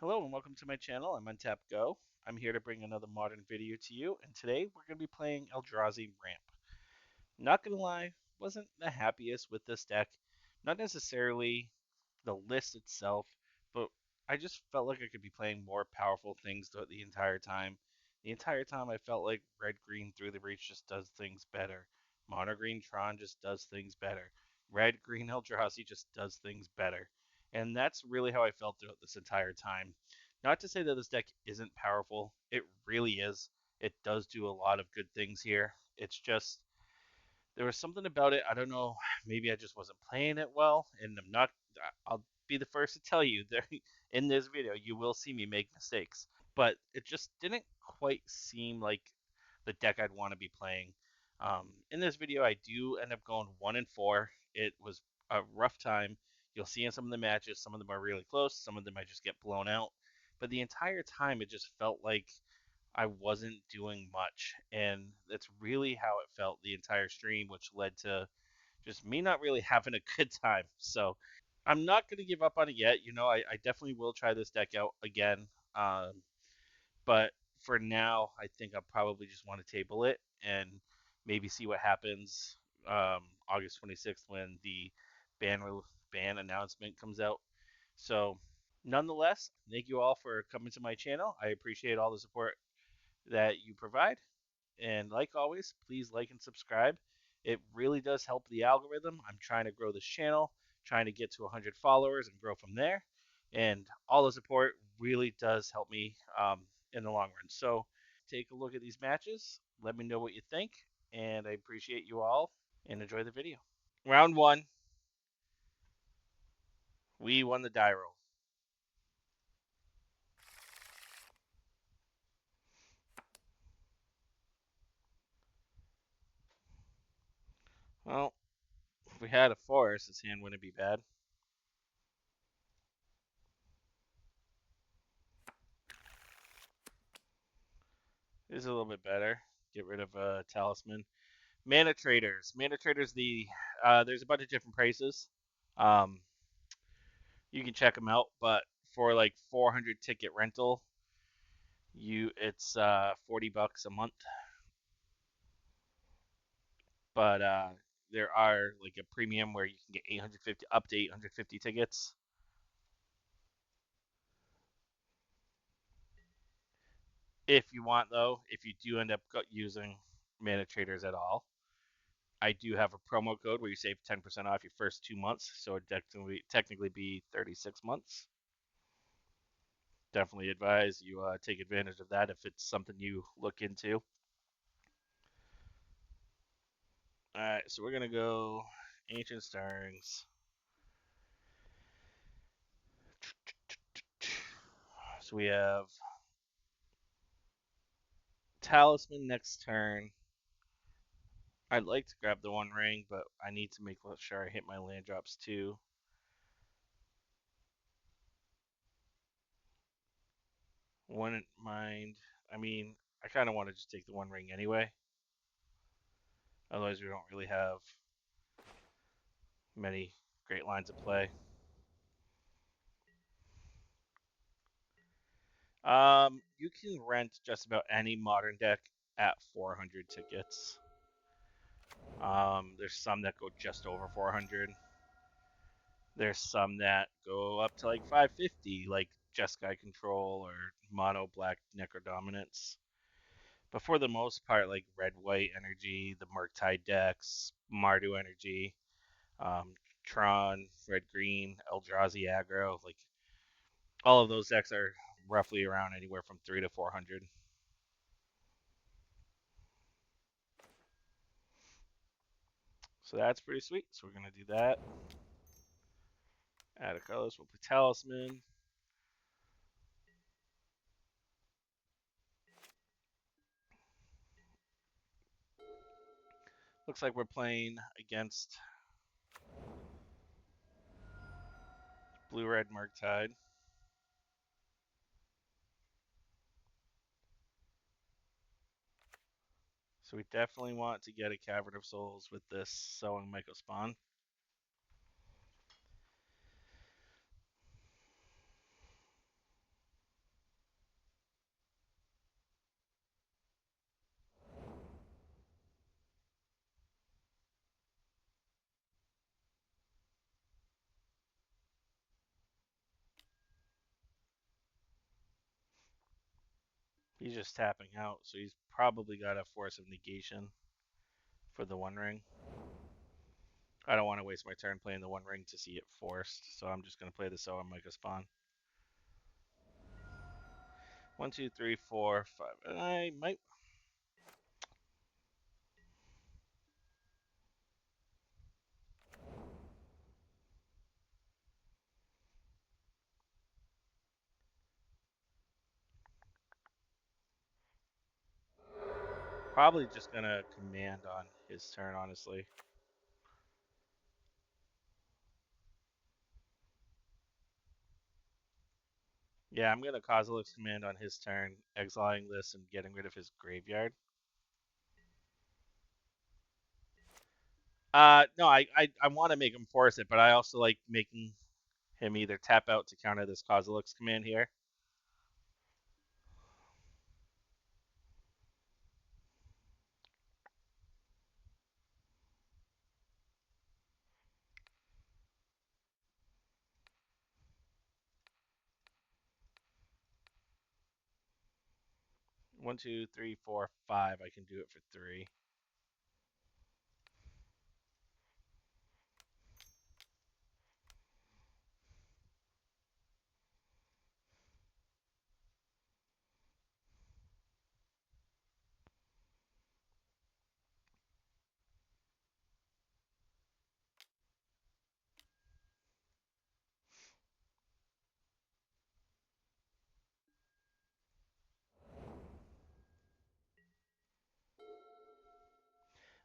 Hello and welcome to my channel. I'm MTGO. I'm here to bring another modern video to you, and today we're going to be playing Eldrazi Ramp. Not gonna lie, wasn't the happiest with this deck. Not necessarily the list itself, but I just felt like I could be playing more powerful things throughout the entire time. The entire time I felt like red green through the reach just does things better. Mono green Tron just does things better. Red green Eldrazi just does things better. And that's really how I felt throughout this entire time. Not to say that this deck isn't powerful, it really is. It does do a lot of good things here. It's just there was something about it. I don't know. Maybe I just wasn't playing it well, and I'm not. I'll be the first to tell you that in this video you will see me make mistakes, but it just didn't quite seem like the deck I'd want to be playing. In this video, I do end up going 1-4. It was a rough time. You'll see in some of the matches, some of them are really close, some of them I just get blown out. But the entire time, it just felt like I wasn't doing much. And that's really how it felt the entire stream, which led to just me not really having a good time. So I'm not going to give up on it yet. I definitely will try this deck out again. Um, but for now, I think I probably just want to table it and maybe see what happens August 26th when the ban ban announcement comes out. So, nonetheless, thank you all for coming to my channel. I appreciate all the support that you provide. And like always, please like and subscribe. It really does help the algorithm. I'm trying to grow this channel, trying to get to 100 followers and grow from there. And all the support really does help me in the long run. So take a look at these matches. Let me know what you think. And I appreciate you all and enjoy the video. Round one, we won the die roll. Well, if we had a forest, this hand wouldn't be bad. This is a little bit better. Get rid of Talisman. Mana traders. Mana traders. There's a bunch of different prices. Um, you can check them out, but for like 400 ticket rental, it's $40 a month. But there are like a premium where you can get 850 up to 850 tickets. If you want though, if you do end up using mana traders at all, I do have a promo code where you save 10% off your first 2 months, so it technically be 36 months. Definitely advise you take advantage of that if it's something you look into. All right, so we're gonna go Ancient Stirrings. So we have Talisman next turn. I'd like to grab the One Ring, but I need to make sure I hit my land drops too. Wouldn't mind. I mean, I kind of want to just take the One Ring anyway. Otherwise, we don't really have many great lines of play. You can rent just about any modern deck at 400 tickets. There's some that go just over 400. There's some that go up to like 550, like Jeskai Control or Mono Black Necrodominance. But for the most part, like Red White Energy, the Murktide decks, Mardu Energy, Tron, Red Green, Eldrazi Aggro, like all of those decks are roughly around anywhere from 3 to 400. So that's pretty sweet. So we're gonna do that. Add a colors. We'll put Talisman. Looks like we're playing against Blue Red Murktide. So we definitely want to get a Cavern of Souls with this Sowing Myco Spawn. He's just tapping out, so he's probably got a Force of Negation for the One Ring. I don't want to waste my turn playing the One Ring to see it forced, so I'm just going to play the So on Micah Spawn. 1, 2, 3, 4, 5. And I might. Probably just going to command on his turn, honestly. Yeah, I'm going to Kozilek's command on his turn, exiling this and getting rid of his graveyard. No, I want to make him force it, but I also like making him either tap out to counter this Kozilek's command here. One, two, three, four, five. I can do it for 3.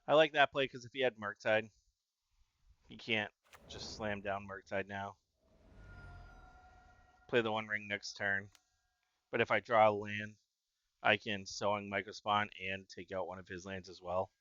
I like that play because if he had Murktide, he can't just slam down Murktide now. Play the One Ring next turn. But if I draw a land, I can Sowing Micah Spawn and take out one of his lands as well.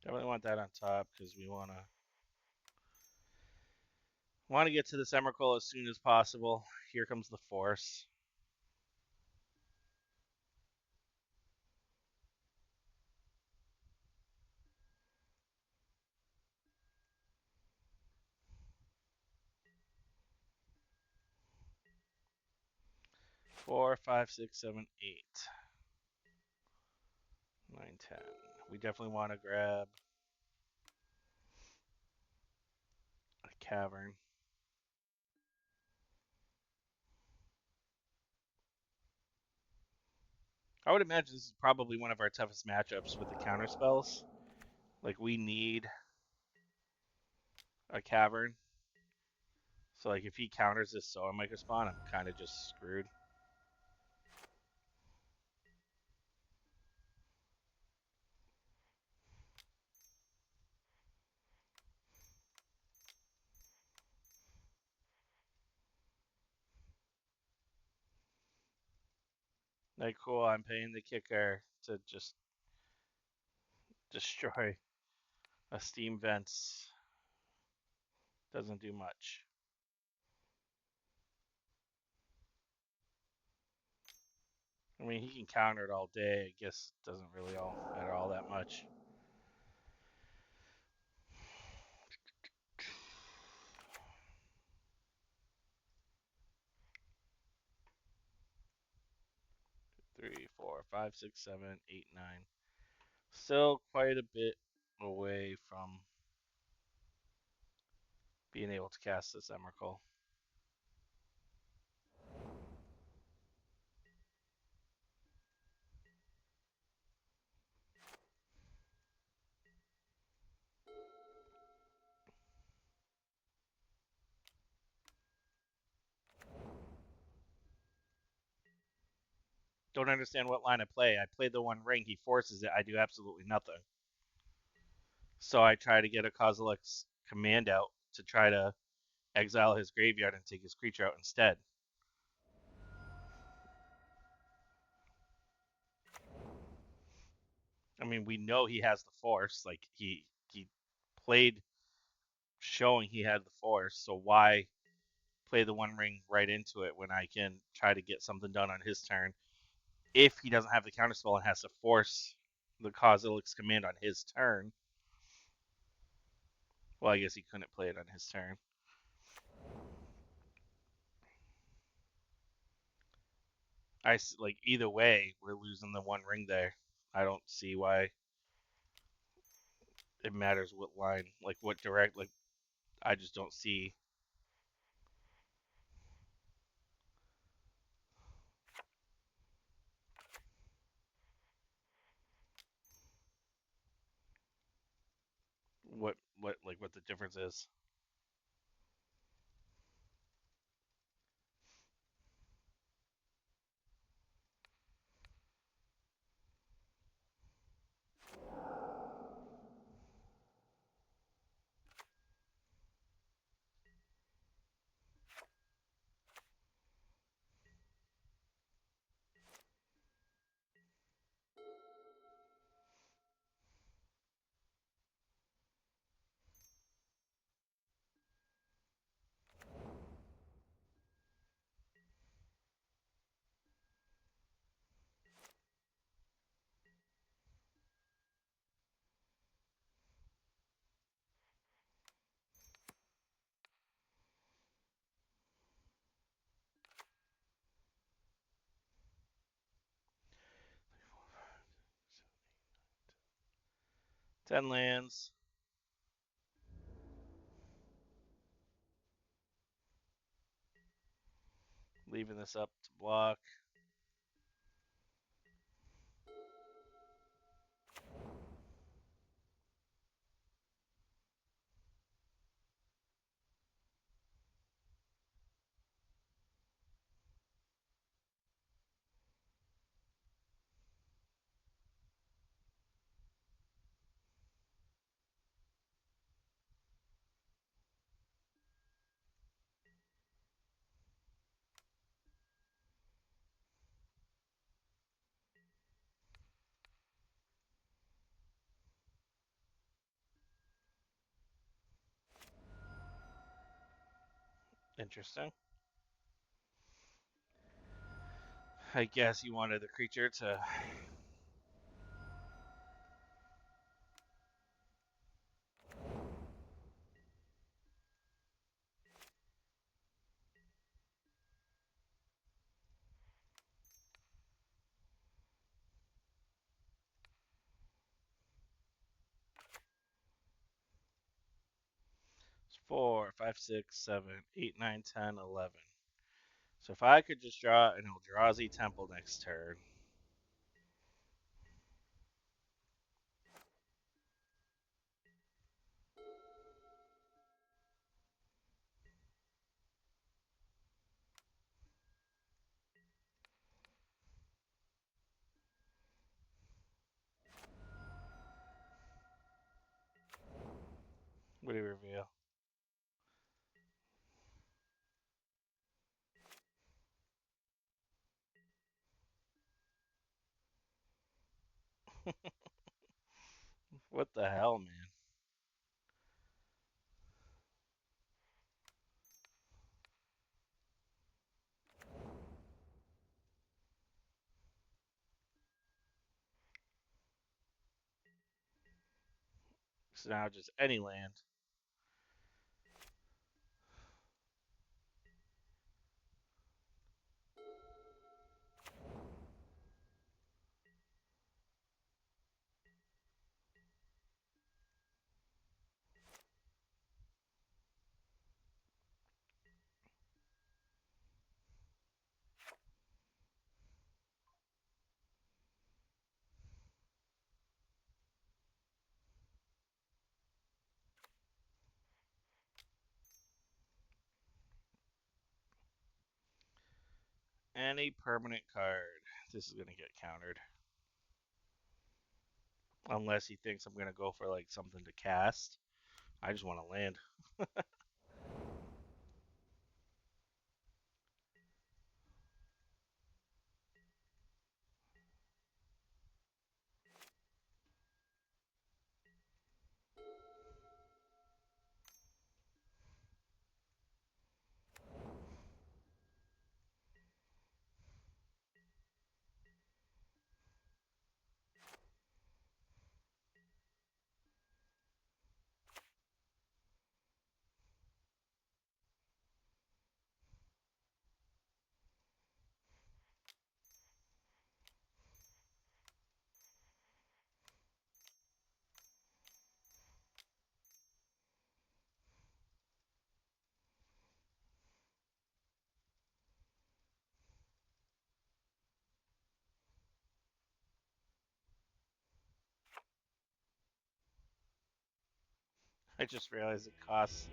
Definitely want that on top because we want to get to this Emrakul as soon as possible. Here comes the Force. Four, five, six, seven, 8, 9, 10. We definitely want to grab a Cavern. I would imagine this is probably one of our toughest matchups with the counter spells. Like, we need a Cavern. So, like, if he counters this Soa Micro Spawn, I'm kind of just screwed. Like, cool, I'm paying the kicker to just destroy a Steam Vents. Doesn't do much. I mean, he can counter it all day. I guess it doesn't really matter all that much. Three, four, five, six, seven, 8, 9. Still quite a bit away from being able to cast this Emrakul. Don't understand what line I play. I play the One Ring. He forces it. I do absolutely nothing. So I try to get a Kozilek's command out to try to exile his graveyard and take his creature out instead. I mean, we know he has the Force. Like, he played showing he had the Force. So why play the One Ring right into it when I can try to get something done on his turn. If he doesn't have the counterspell and has to force the Kozilek's command on his turn, well, I guess he couldn't play it on his turn. Like either way, we're losing the One Ring there. I don't see why it matters what line, like what direct. Like I just don't see what the difference is. Ten lands. Leaving this up to block. Interesting. I guess you wanted the creature to. 4, 5, 6, 7, 8, 9, 10, 11. So if I could just draw an Eldrazi Temple next turn. What do you reveal? What the hell, man? So now just any land. Any permanent card. This is going to get countered. Unless he thinks I'm going to go for like something to cast. I just want to land. I just realized it costs.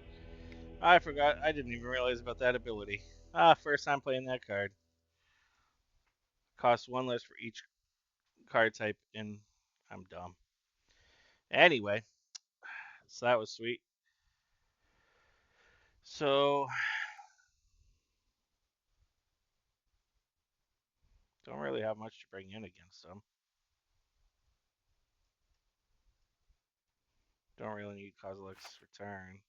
I forgot. I didn't even realize about that ability. Ah, first time playing that card. Costs one less for each card type, and I'm dumb. Anyway, so that was sweet. So, don't really have much to bring in against them. Don't really need Kozilek's return.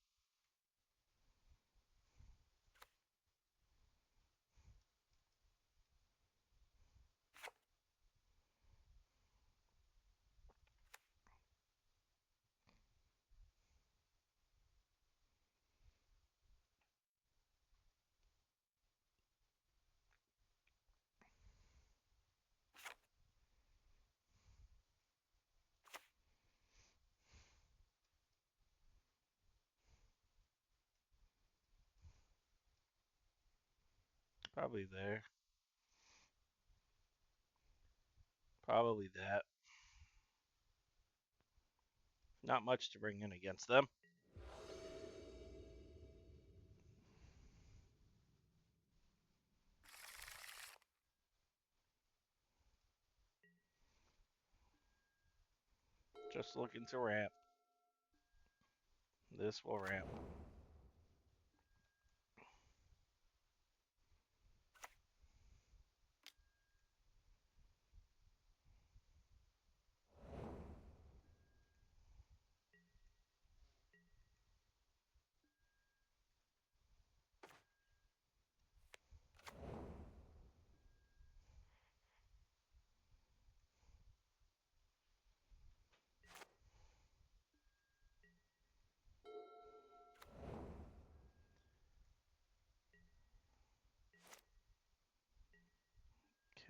Probably there. Probably that. Not much to bring in against them. Just looking to ramp. This will ramp.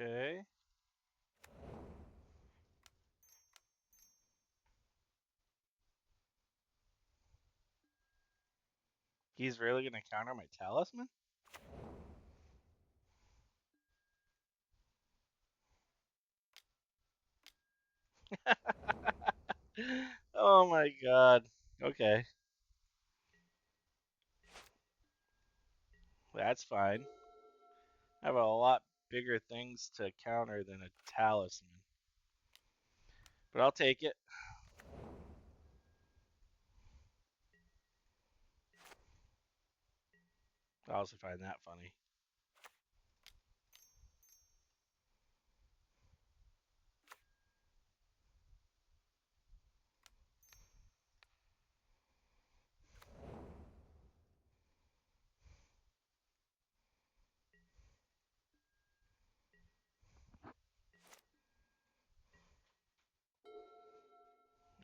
Okay. He's really going to counter my talisman? Oh my god. Okay. That's fine. I have a lot bigger things to counter than a talisman. But I'll take it. I also find that funny.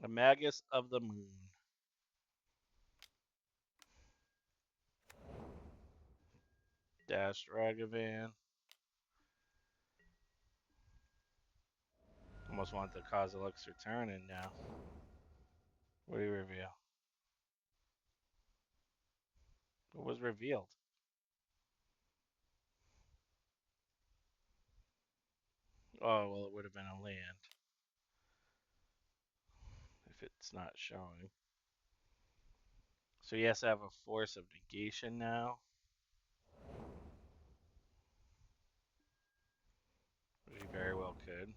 A Magus of the Moon. Dash Ragavan. Almost want the Kozilek's return in now. What do you reveal? What was revealed? Oh, well, it would have been a land if it's not showing. So he has to have a force of negation now. Which he very well could.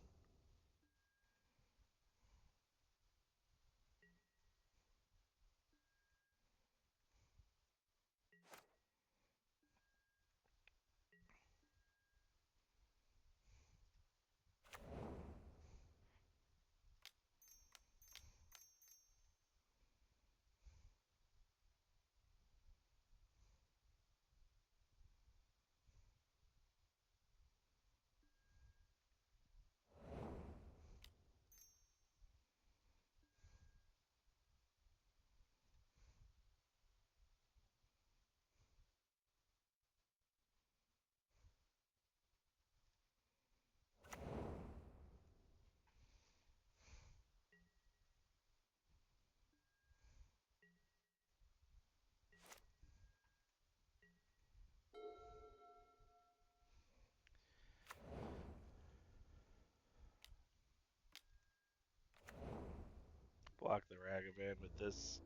Block the Ragavan with this.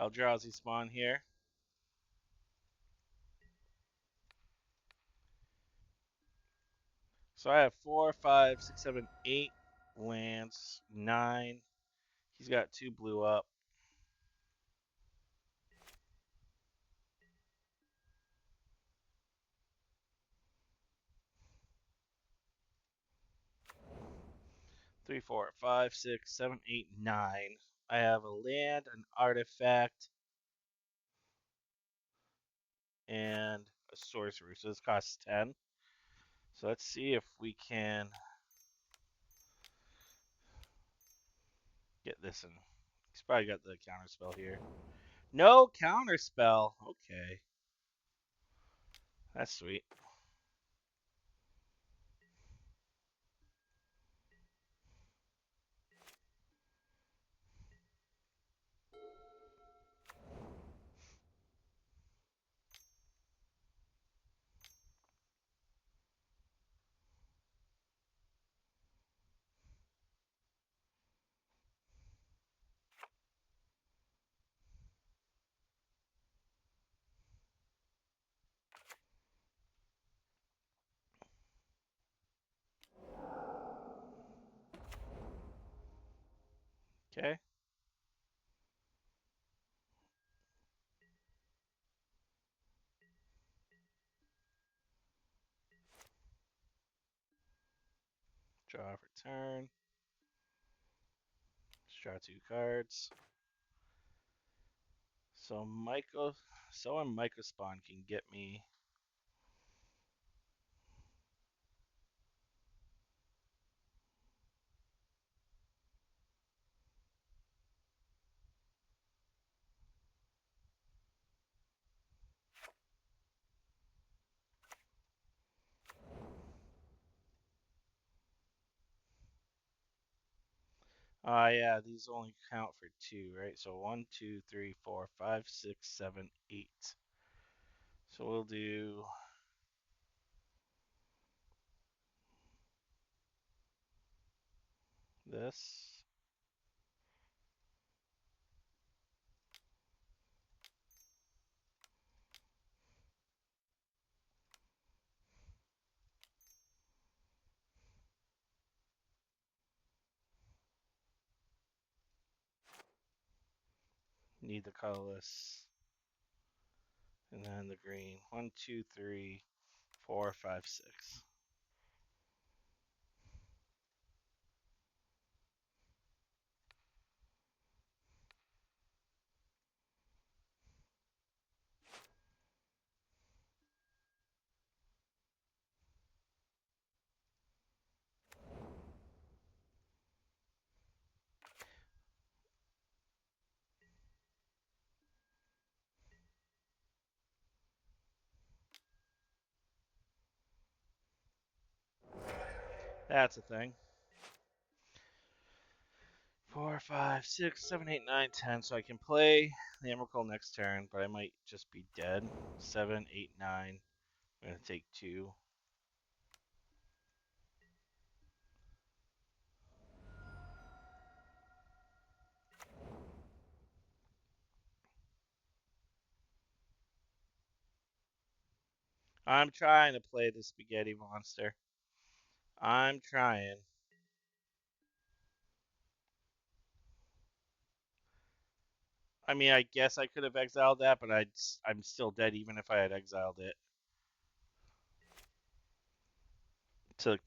Eldrazi spawn here. So I have 4, 5, 6, 7, 8 lands, 9. He's got 2 blue up. Three, 4, 5, 6, 7, 8, 9. I have a land, an artifact, and a sorcery. So this costs 10. So let's see if we can get this in. He's probably got the counter spell here. No counter spell. Okay. That's sweet. Okay. Draw for turn. Let's draw 2 cards. So a Myco Spawn can get me. Yeah, these only count for 2, right? So 1, 2, 3, 4, 5, 6, 7, 8. So we'll do this. Need the colorless. And then the green. 1, 2, 3, 4, 5, 6. That's a thing. 4, 5, 6, 7, 8, 9, 10. So I can play the Emrakul next turn, but I might just be dead. 7, 8, 9. I'm going to take 2. I'm trying to play the spaghetti monster. I'm trying. I mean, I guess I could have exiled that, but I'm still dead even if I had exiled it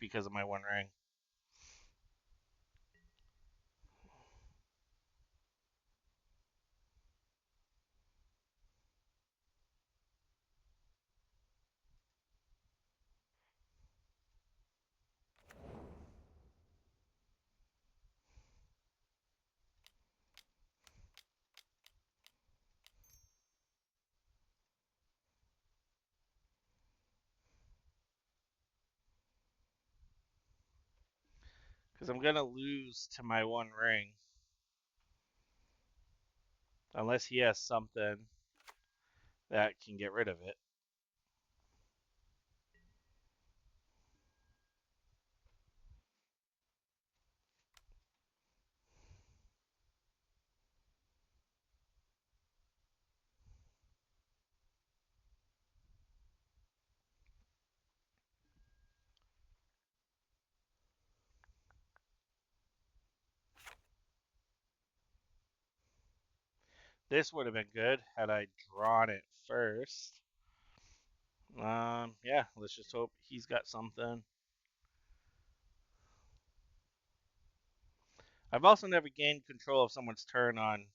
because of my One Ring. Because I'm going to lose to my One Ring. Unless he has something that can get rid of it. This would have been good had I drawn it first. Yeah, let's just hope he's got something. I've also never gained control of someone's turn on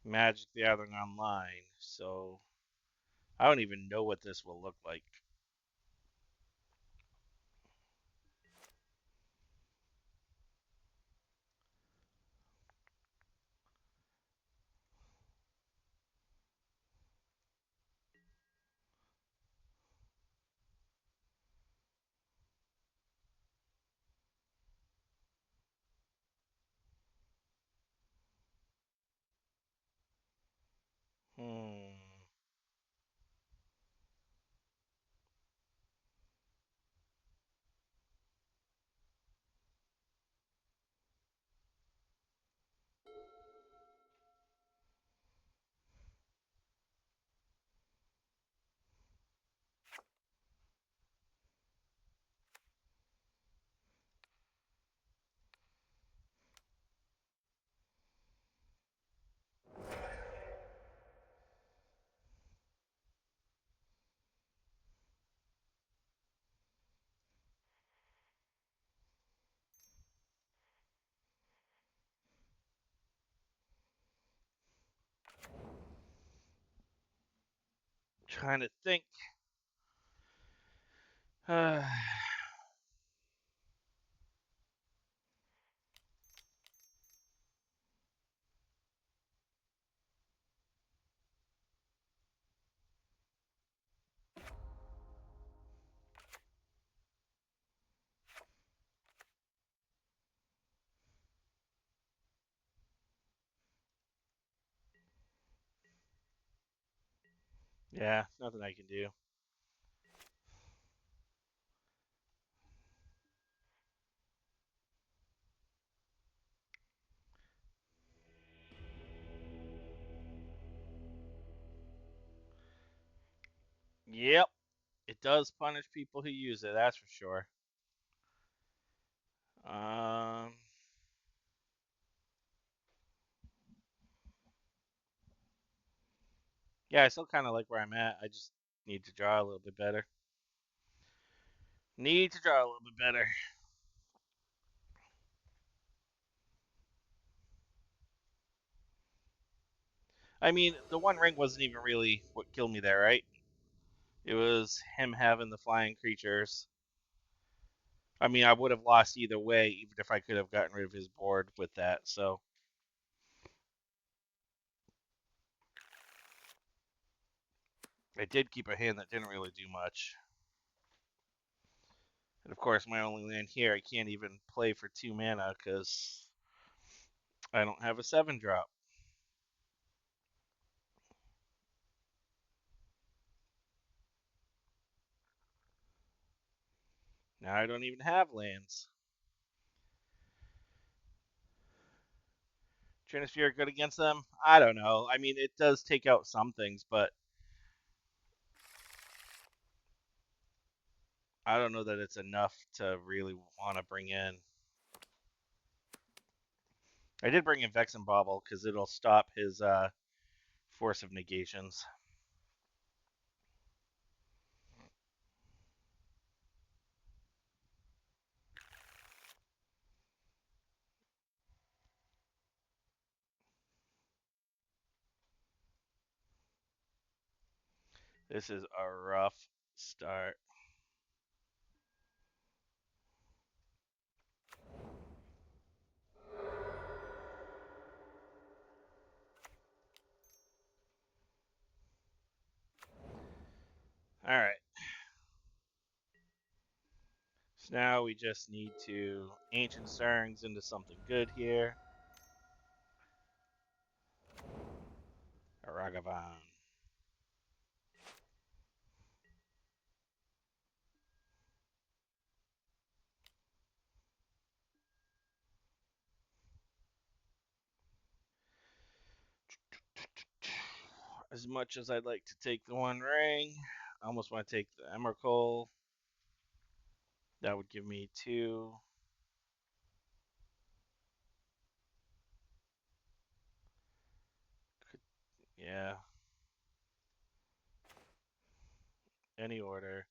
Magic the Gathering Online, so I don't even know what this will look like. Hmm. Trying to think. Yeah, nothing I can do. Yep, it does punish people who use it, that's for sure. Um, yeah, I still kind of like where I'm at. I just need to draw a little bit better. Need to draw a little bit better. I mean, the One Ring wasn't even really what killed me there, right? It was him having the flying creatures. I mean, I would have lost either way, even if I could have gotten rid of his board with that. So I did keep a hand that didn't really do much. And of course, my only land here, I can't even play for 2 mana because I don't have a 7 drop. Now I don't even have lands. Trinisphere good against them? I don't know. I mean, it does take out some things, but I don't know that it's enough to really want to bring in. I did bring in Vex and Bobble because it'll stop his Force of Negations. This is a rough start. All right. So now we just need to Ancient Stirrings into something good here. Aragavan. As much as I'd like to take the One Ring, I almost want to take the Emrakul. That would give me 2. Could Yeah. Any order.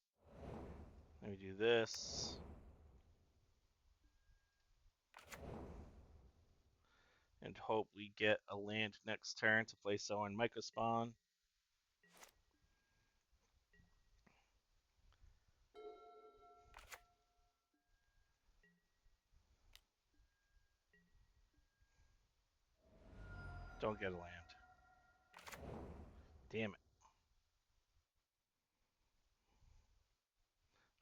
Let me do this. And hope we get a land next turn to play someone Microspawn. Don't get a land. Damn it.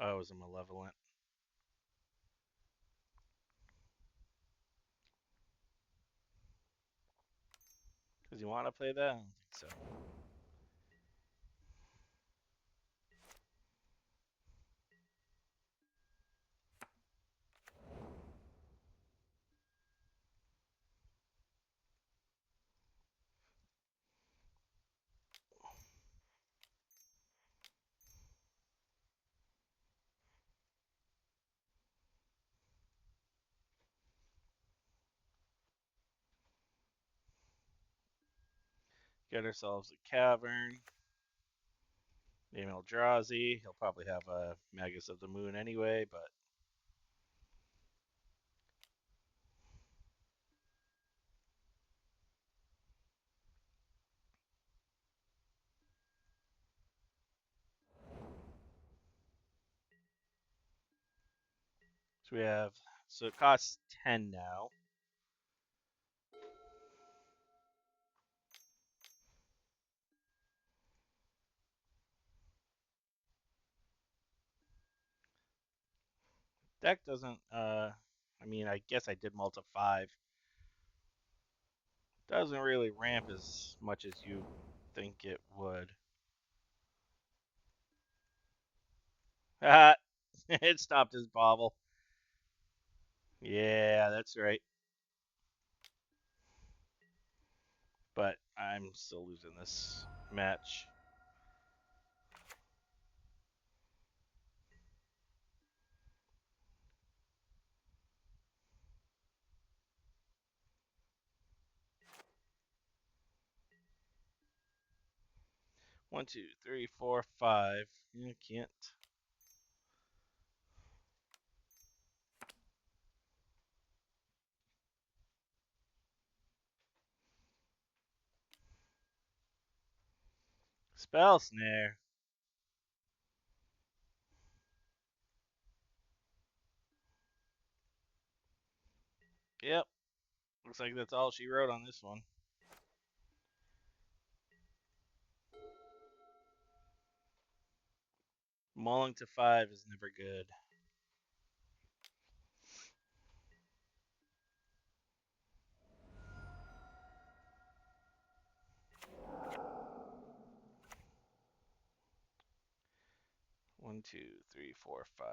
Oh, it was a Malevolent. Does he want to play that? I don't think so. Get ourselves a Cavern. Name Eldrazi. He'll probably have a Magus of the Moon anyway, but so we have, so it costs 10 now. Deck doesn't, I mean, I guess I did multi 5. Doesn't really ramp as much as you think it would. It stopped his bobble. Yeah, that's right. But I'm still losing this match. One, two, three, four, five. You can't. Spell snare. Yep. Looks like that's all she wrote on this one. Mulling to 5 is never good. One, two, three, four, five.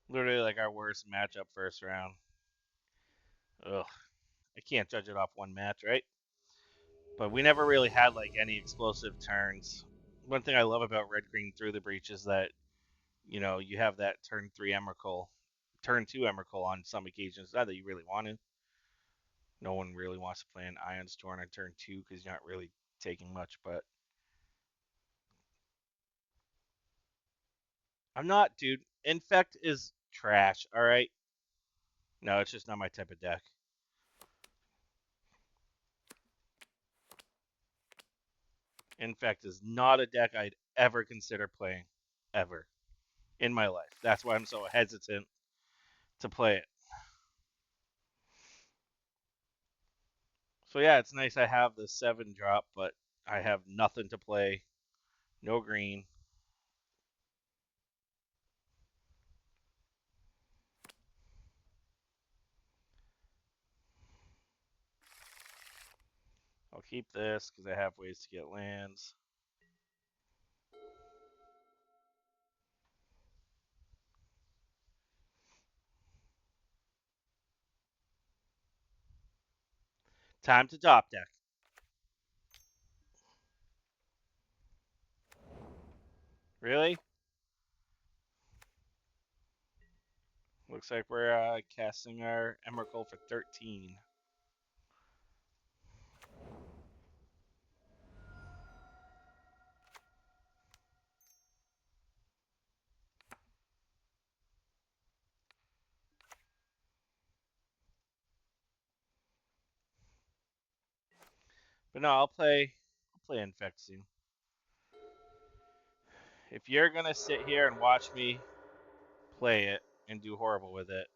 Literally like our worst matchup first round. Ugh. I can't judge it off one match, right? But we never really had like any explosive turns. One thing I love about Red Green Through the Breach is that, you know, you have that turn 3 Emrakul, turn 2 Emrakul on some occasions. Not that you really want to. No one really wants to play an Ion Storm on turn 2 because you're not really taking much, but I'm not, dude. Infect is trash, alright? No, it's just not my type of deck. Infect is not a deck I'd ever consider playing. Ever. In my life. That's why I'm so hesitant to play it. So yeah, it's nice I have the 7 drop, but I have nothing to play. No green. I'll keep this because I have ways to get lands. Time to top deck. Really? Looks like we're casting our Emrakul for 13. But no, I'll play Infect soon. If you're gonna sit here and watch me play it and do horrible with it,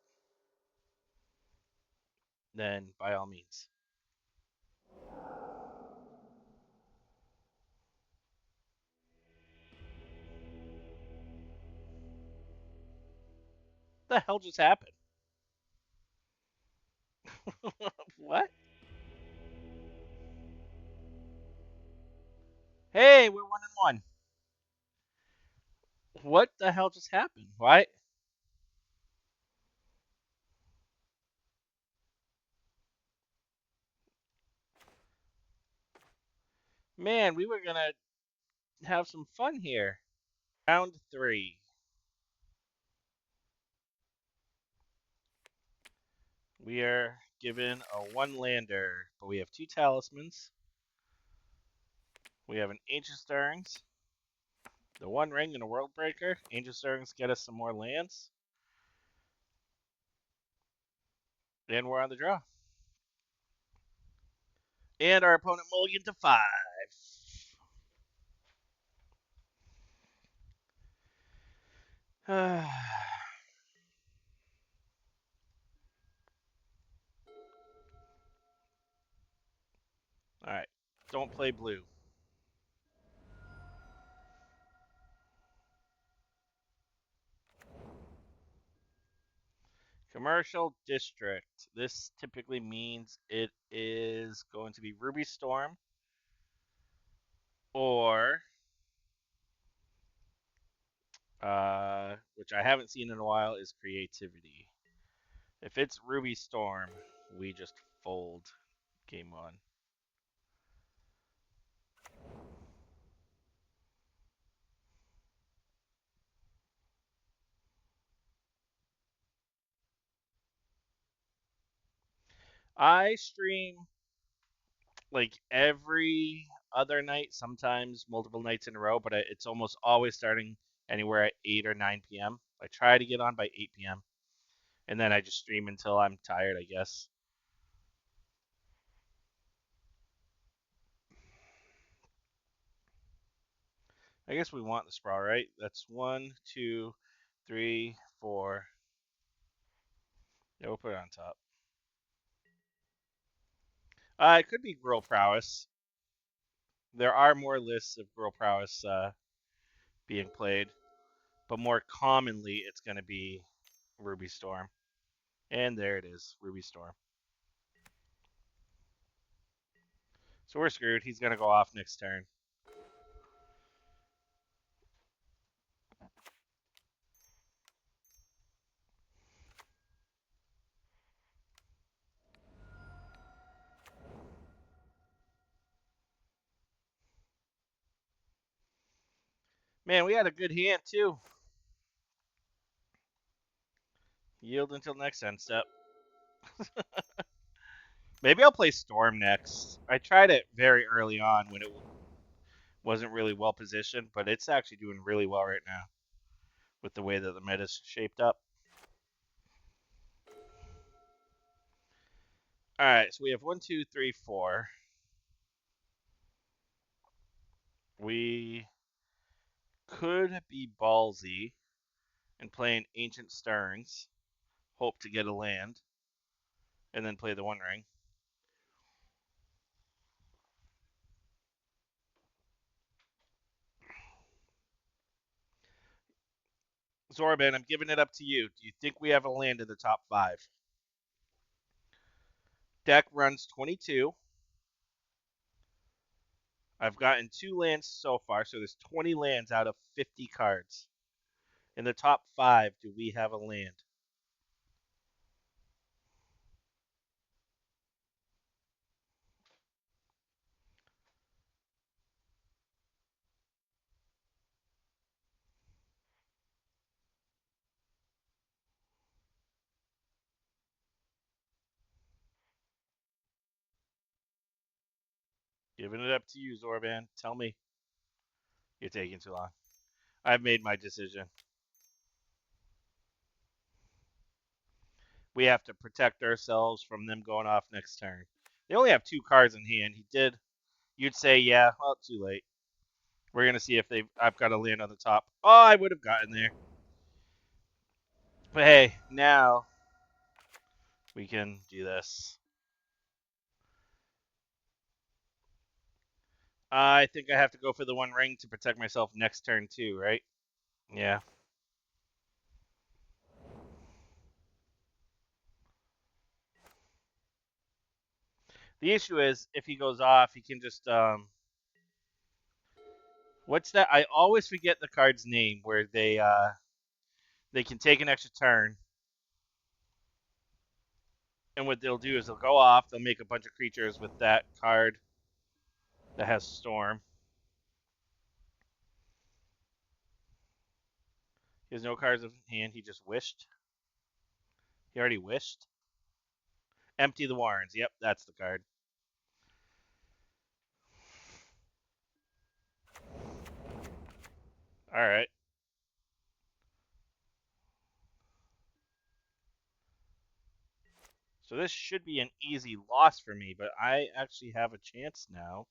then by all means. What the hell just happened? What? Hey, we're 1-1. What the hell just happened? Why? Man, we were gonna have some fun here. Round 3. We are given a 1-lander, but we have 2 talismans. We have an Ancient Stirrings, the 1 ring, and a World Breaker. Ancient Stirrings get us some more lands. And we're on the draw. And our opponent mulligan to 5. All right. Don't play blue. Commercial district. This typically means it is going to be Ruby Storm or which I haven't seen in a while is creativity. If it's Ruby Storm, we just fold game 1. I stream like every other night, sometimes multiple nights in a row, but it's almost always starting anywhere at 8 or 9 p.m. I try to get on by 8 p.m. and then I just stream until I'm tired, I guess. I guess we want the sprawl, right? That's 1, 2, 3, 4. Yeah, we'll put it on top. It could be Girl Prowess. There are more lists of Girl Prowess being played, but more commonly it's going to be Ruby Storm. And there it is, Ruby Storm. So we're screwed. He's going to go off next turn. Man, we had a good hand, too. Yield until next end step. Maybe I'll play Storm next. I tried it very early on when it wasn't really well positioned, but it's actually doing really well right now with the way that the meta's shaped up. All right, so we have 1, 2, 3, 4. We could be ballsy and play an Ancient Stirrings, hope to get a land, and then play the One Ring. Zorban, I'm giving it up to you. Do you think we have a land in the top 5? Deck runs 22. I've gotten 2 lands so far, so there's 20 lands out of 50 cards. In the top 5, do we have a land? Giving it up to you, Zorban. Tell me. You're taking too long. I've made my decision. We have to protect ourselves from them going off next turn. They only have 2 cards in hand. He did. You'd say, yeah, well, too late. We're going to see if I've got a land on the top. Oh, I would have gotten there. But hey, now we can do this. I think I have to go for the 1 ring to protect myself next turn too, right? Yeah. The issue is if he goes off, he can just what's that? I always forget the card's name where they can take an extra turn, and what they'll do is they'll go off, they'll make a bunch of creatures with that card that has Storm. He has no cards in hand, he just wished. He already wished. Empty the Warrens. Yep, that's the card. Alright. So this should be an easy loss for me, but I actually have a chance now.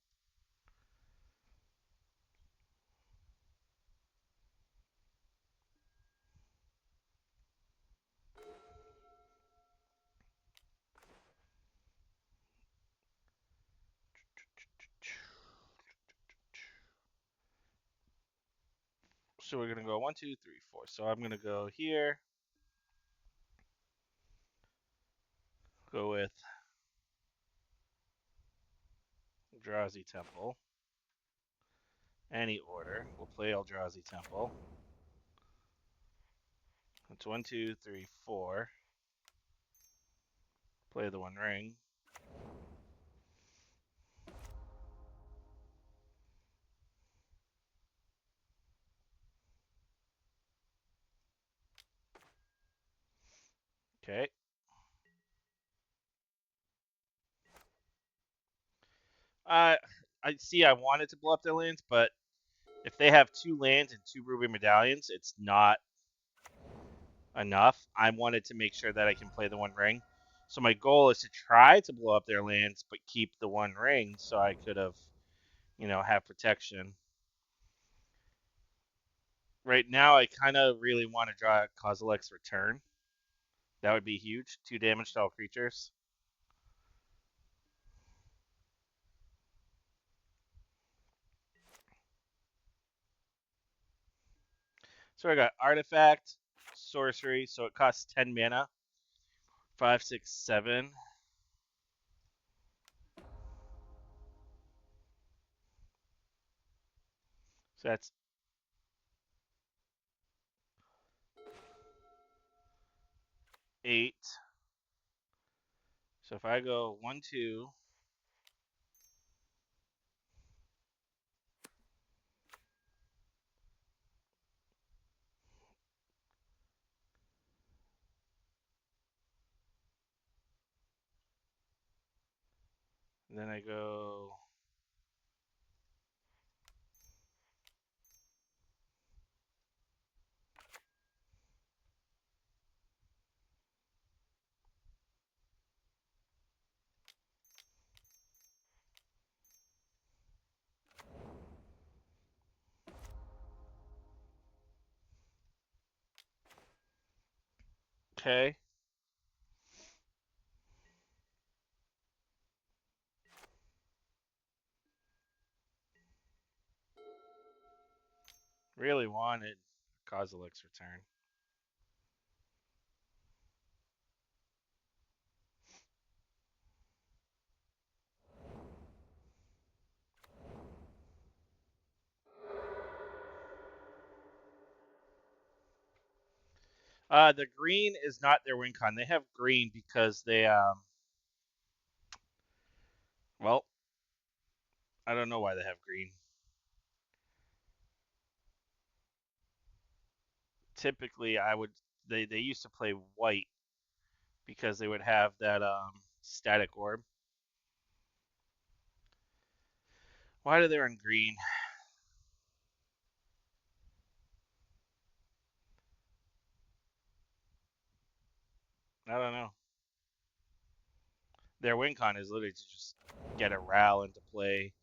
So we're gonna go 1, 2, 3, 4. So I'm gonna go here. Go with Eldrazi Temple. Any order. We'll play Eldrazi Temple. It's 1, 2, 3, 4. Play the 1 ring. Okay. I see. I wanted to blow up their lands, but if they have 2 lands and 2 ruby medallions, it's not enough. I wanted to make sure that I can play the 1 ring. So my goal is to try to blow up their lands, but keep the 1 ring, so I could have, have protection. Right now, I kind of really want to draw Kozilek's Return. That would be huge. 2 damage to all creatures. So I got Artifact, Sorcery, so it costs 10 mana. 5, 6, 7. So that's 8. So if I go 1, 2, then I go okay. Really wanted Kozilek's Return. The green is not their win con. They have green because they well, I don't know why they have green. Typically, they used to play white because they would have that static orb. Why do they run green? I don't know. Their win con is literally to just get a Ral into play,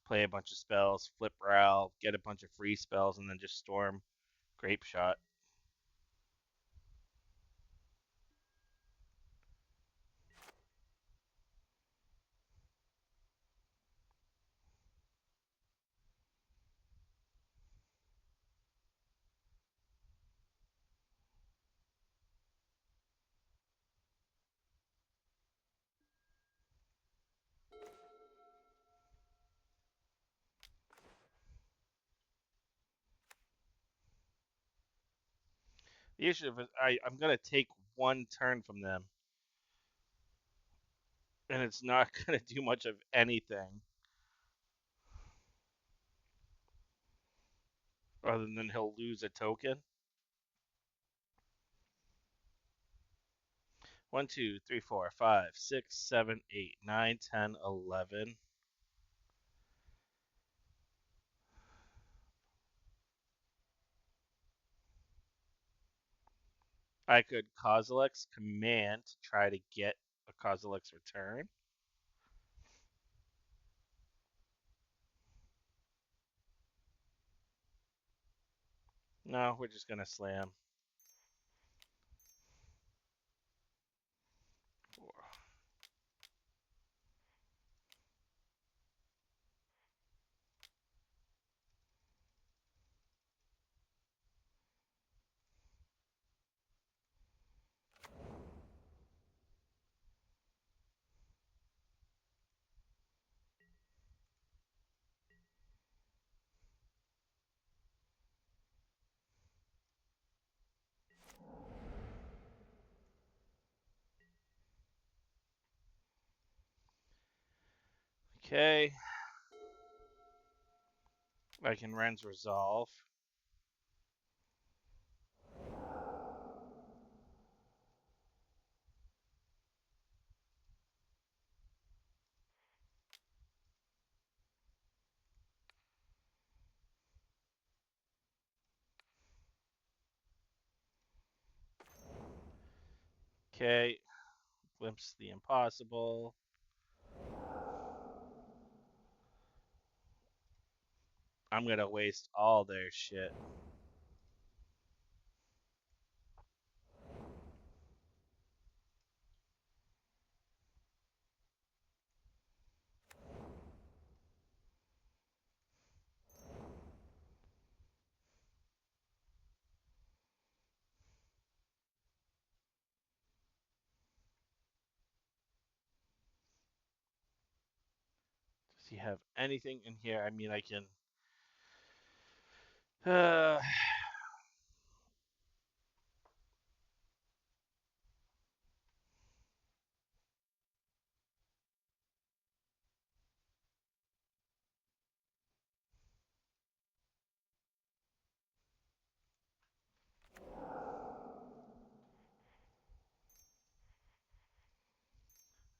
play a bunch of spells, flip Ral, get a bunch of free spells, and then just storm Grape Shot. The issue is I'm gonna take one turn from them, and it's not gonna do much of anything other than he'll lose a token. 1, 2, 3, 4, 5, 6, 7, 8, 9, 10, 11. I could Kozilek's command to try to get a Kozilek's return. No, we're just gonna slam. 4. Okay. I can Ren's Resolve. Okay. Glimpse the Impossible. I'm gonna waste all their shit. Does he have anything in here? I mean, I can. Uh,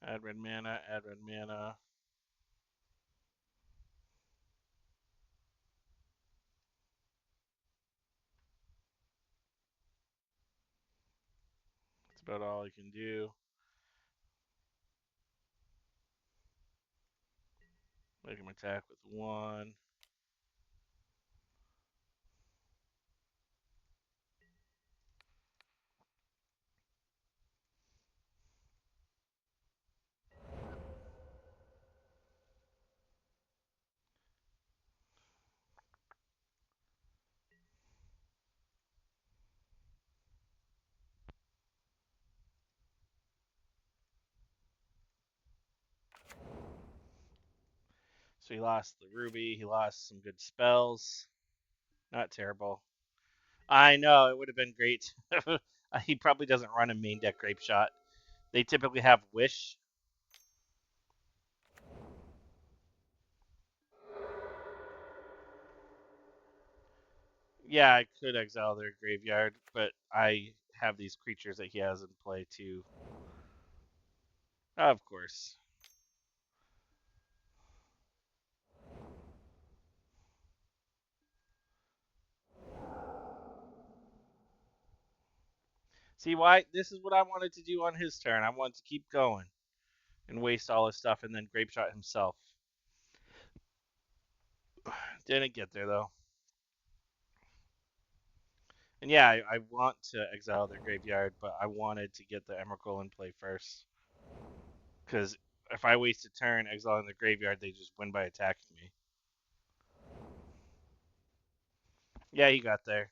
add red mana, add red mana. That's about all I can do. Make him attack with 1. So he lost the Ruby. He lost some good spells. Not terrible. I know, it would have been great. He probably doesn't run a main deck Grape Shot. They typically have Wish. Yeah, I could exile their graveyard, but I have these creatures that he has in play too. Of course. See why? This is what I wanted to do on his turn. I wanted to keep going and waste all his stuff and then grape shot himself. Didn't get there though. And yeah, I want to exile their graveyard, but I wanted to get the Emrakul in play first. Because if I waste a turn exiling the graveyard, they just win by attacking me. Yeah, he got there.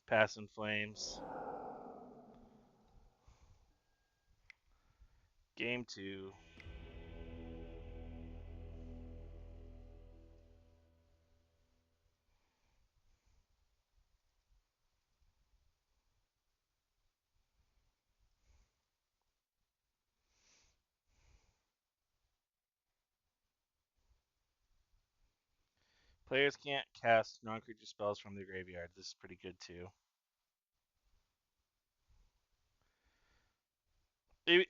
Passing Flames. Game 2. Players can't cast non-creature spells from their graveyard. This is pretty good too.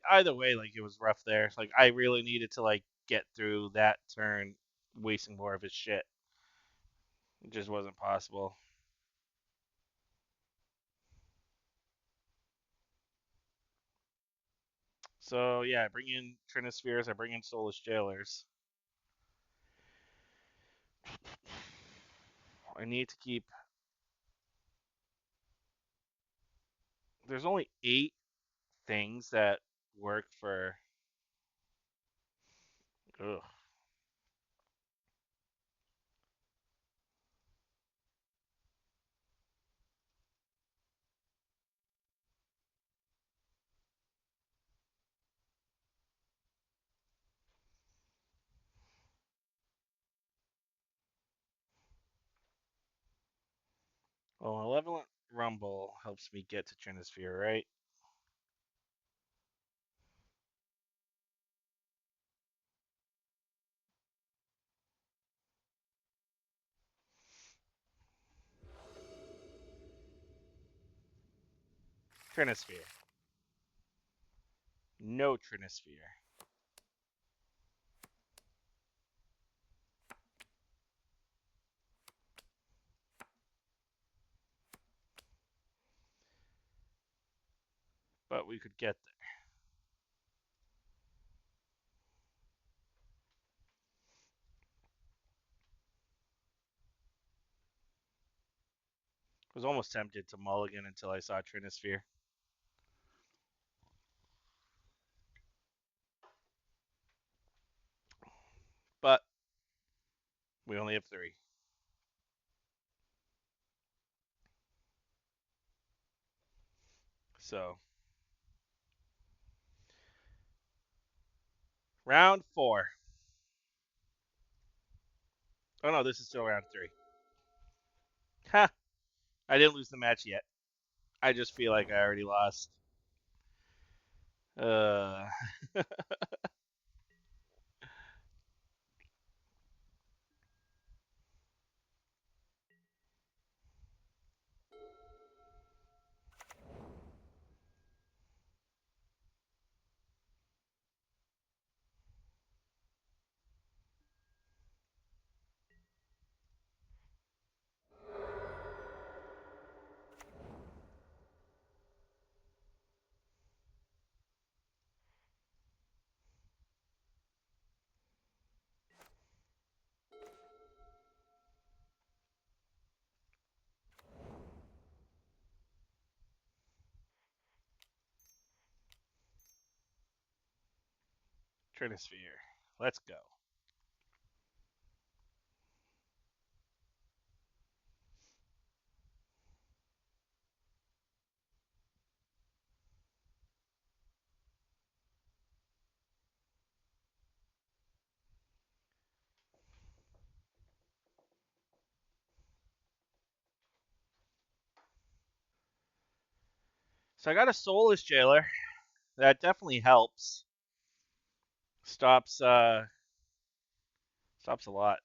Either way, like it was rough there. Like I really needed to like get through that turn, wasting more of his shit. It just wasn't possible. So yeah, I bring in Trinispheres, I bring in Soulless Jailers. I need to keep. There's only 8 things that work for. Ugh. Well, Malevolent Rumble helps me get to Trinisphere, right? Trinisphere. No Trinisphere. But we could get there. I was almost tempted to mulligan until I saw Trinisphere. But we only have 3. So, round 4. Oh no, this is still round 3. Ha! I didn't lose the match yet. I just feel like I already lost. Uh. Trinisphere. Let's go. So I got a Soulless Jailer. That definitely helps. Stops stops a lot.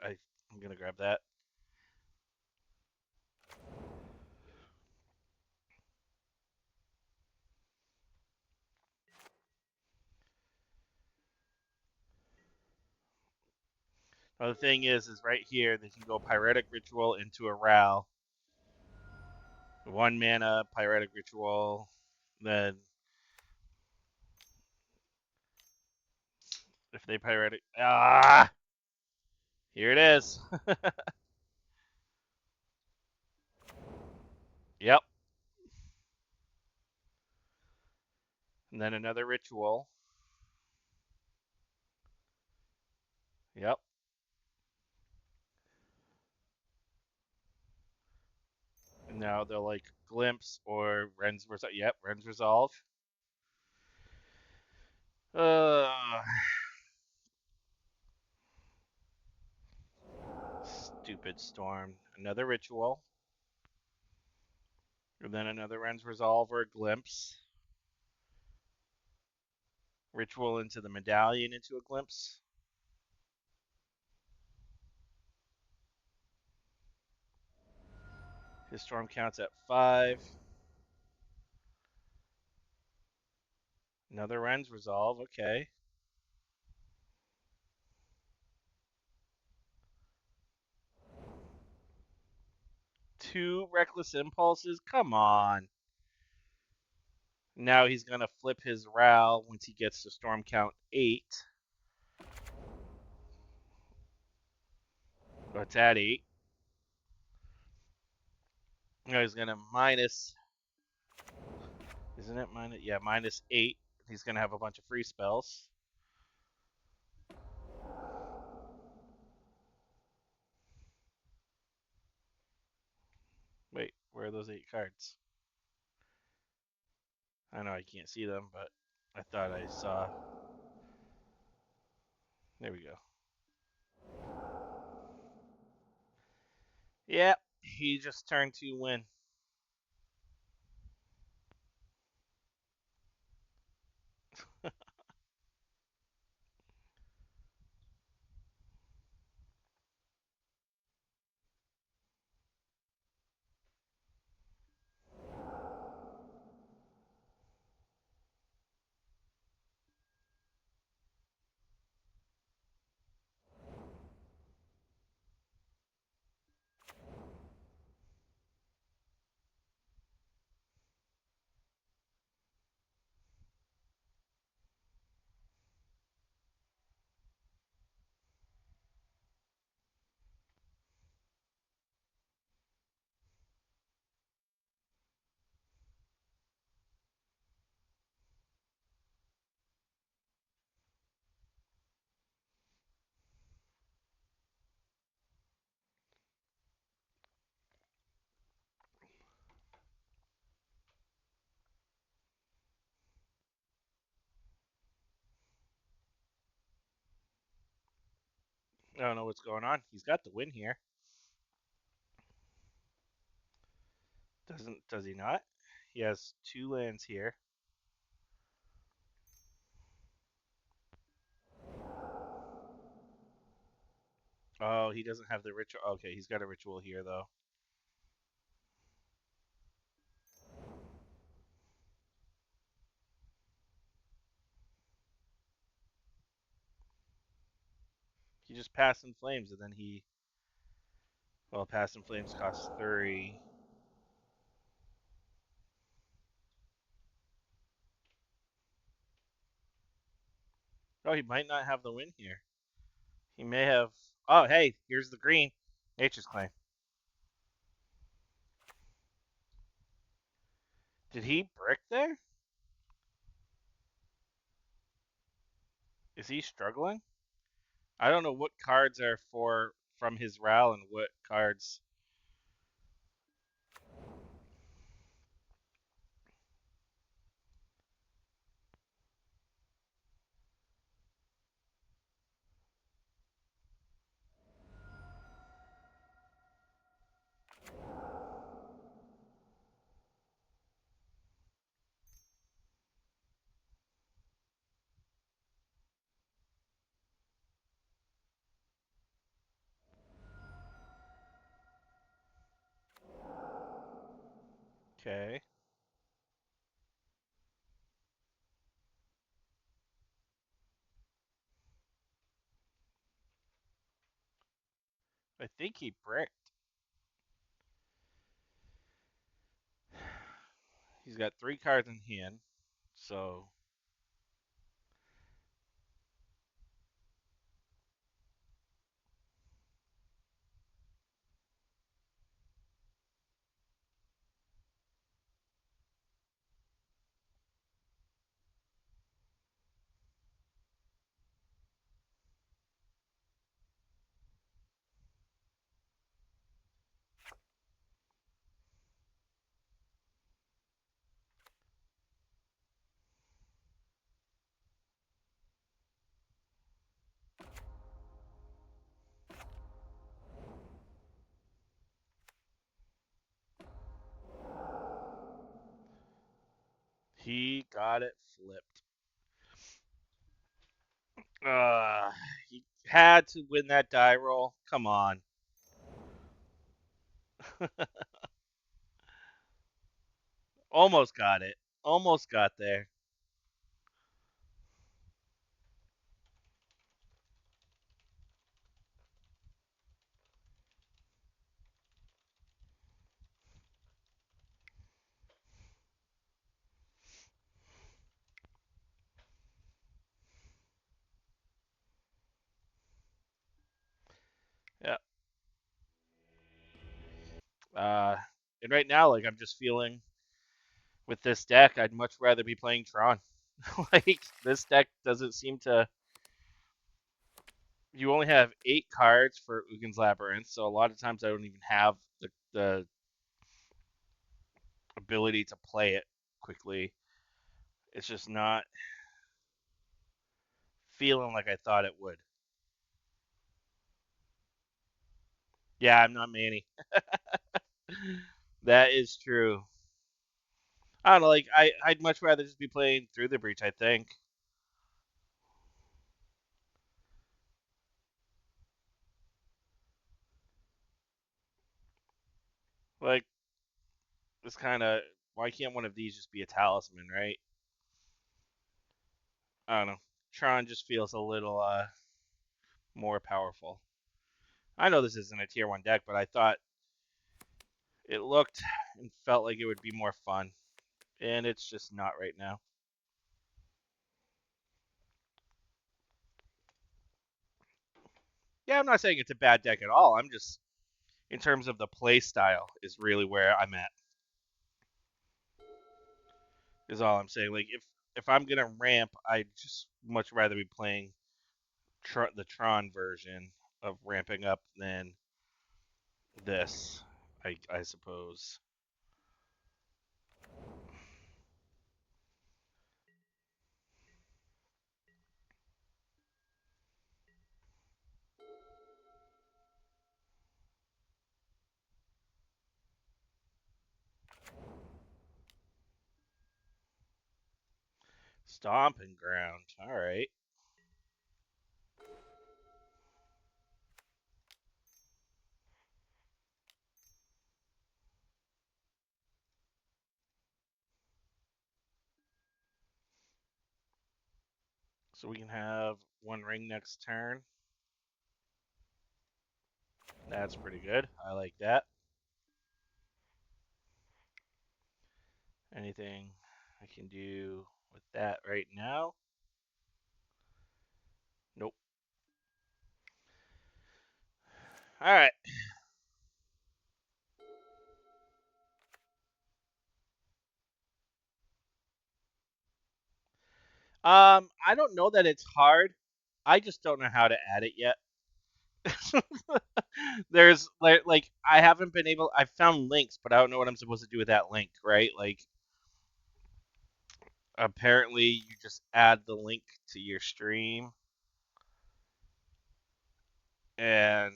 I'm gonna grab that. Now the thing is right here they can go Pyretic Ritual into a Ral. 1 mana Pyretic Ritual. Then if they Pyretic, here it is. Yep. And then another Ritual. Yep. And now they'll like Glimpse or Ren's Resolve. Yep, Ren's Resolve. Uh, Stupid Storm. Another Ritual. And then another Ren's Resolve or Glimpse. Ritual into the Medallion into a Glimpse. His Storm counts at 5. Another Ren's Resolve. Okay. 2 Reckless Impulses. Come on. Now he's going to flip his Ral once he gets to Storm count 8. Oh, it's at 8. Now he's going to minus. Isn't it minus? Yeah, minus 8. He's going to have a bunch of free spells. Wait, where are those 8 cards? I know I can't see them, but I thought I saw. There we go. Yeah, he just turned to win. I don't know what's going on. He's got the win here. Does he not? He has 2 lands here. Oh, he doesn't have the ritual. Okay, he's got a ritual here though. He just passed in flames and then pass in flames costs 3. Oh, he might not have the win here. He may have. Oh, hey, here's the green. Nature's Claim. Did he brick there? Is he struggling? I don't know what cards are for from his RAL and what cards. Okay. I think he bricked. He's got 3 cards in hand, so he got it flipped. He had to win that die roll. Come on. Almost got it. Almost got there. Yeah. Uh, and right now, like I'm just feeling with this deck, I'd much rather be playing Tron. Like this deck doesn't seem to. You only have 8 cards for Ugin's Labyrinth, so a lot of times I don't even have the ability to play it quickly. It's just not feeling like I thought it would. Yeah, I'm not Manny. That is true. I don't know. Like I'd much rather just be playing Through the Breach. I think. Like it's kind of why can't one of these just be a talisman, right? I don't know. Tron just feels a little more powerful. I know this isn't a tier 1 deck, but I thought it looked and felt like it would be more fun, and it's just not right now. Yeah, I'm not saying it's a bad deck at all. I'm just in terms of the play style is really where I'm at. Is all I'm saying. Like if I'm gonna ramp, I'd just much rather be playing the Tron version of ramping up than this. I suppose. Stomping ground. All right. So we can have 1 ring next turn. That's pretty good. I like that. Anything I can do with that right now? Nope. All right. I don't know that it's hard. I just don't know how to add it yet. There's like I haven't been able. I found links, but I don't know what I'm supposed to do with that link. Right? Like apparently you just add the link to your stream and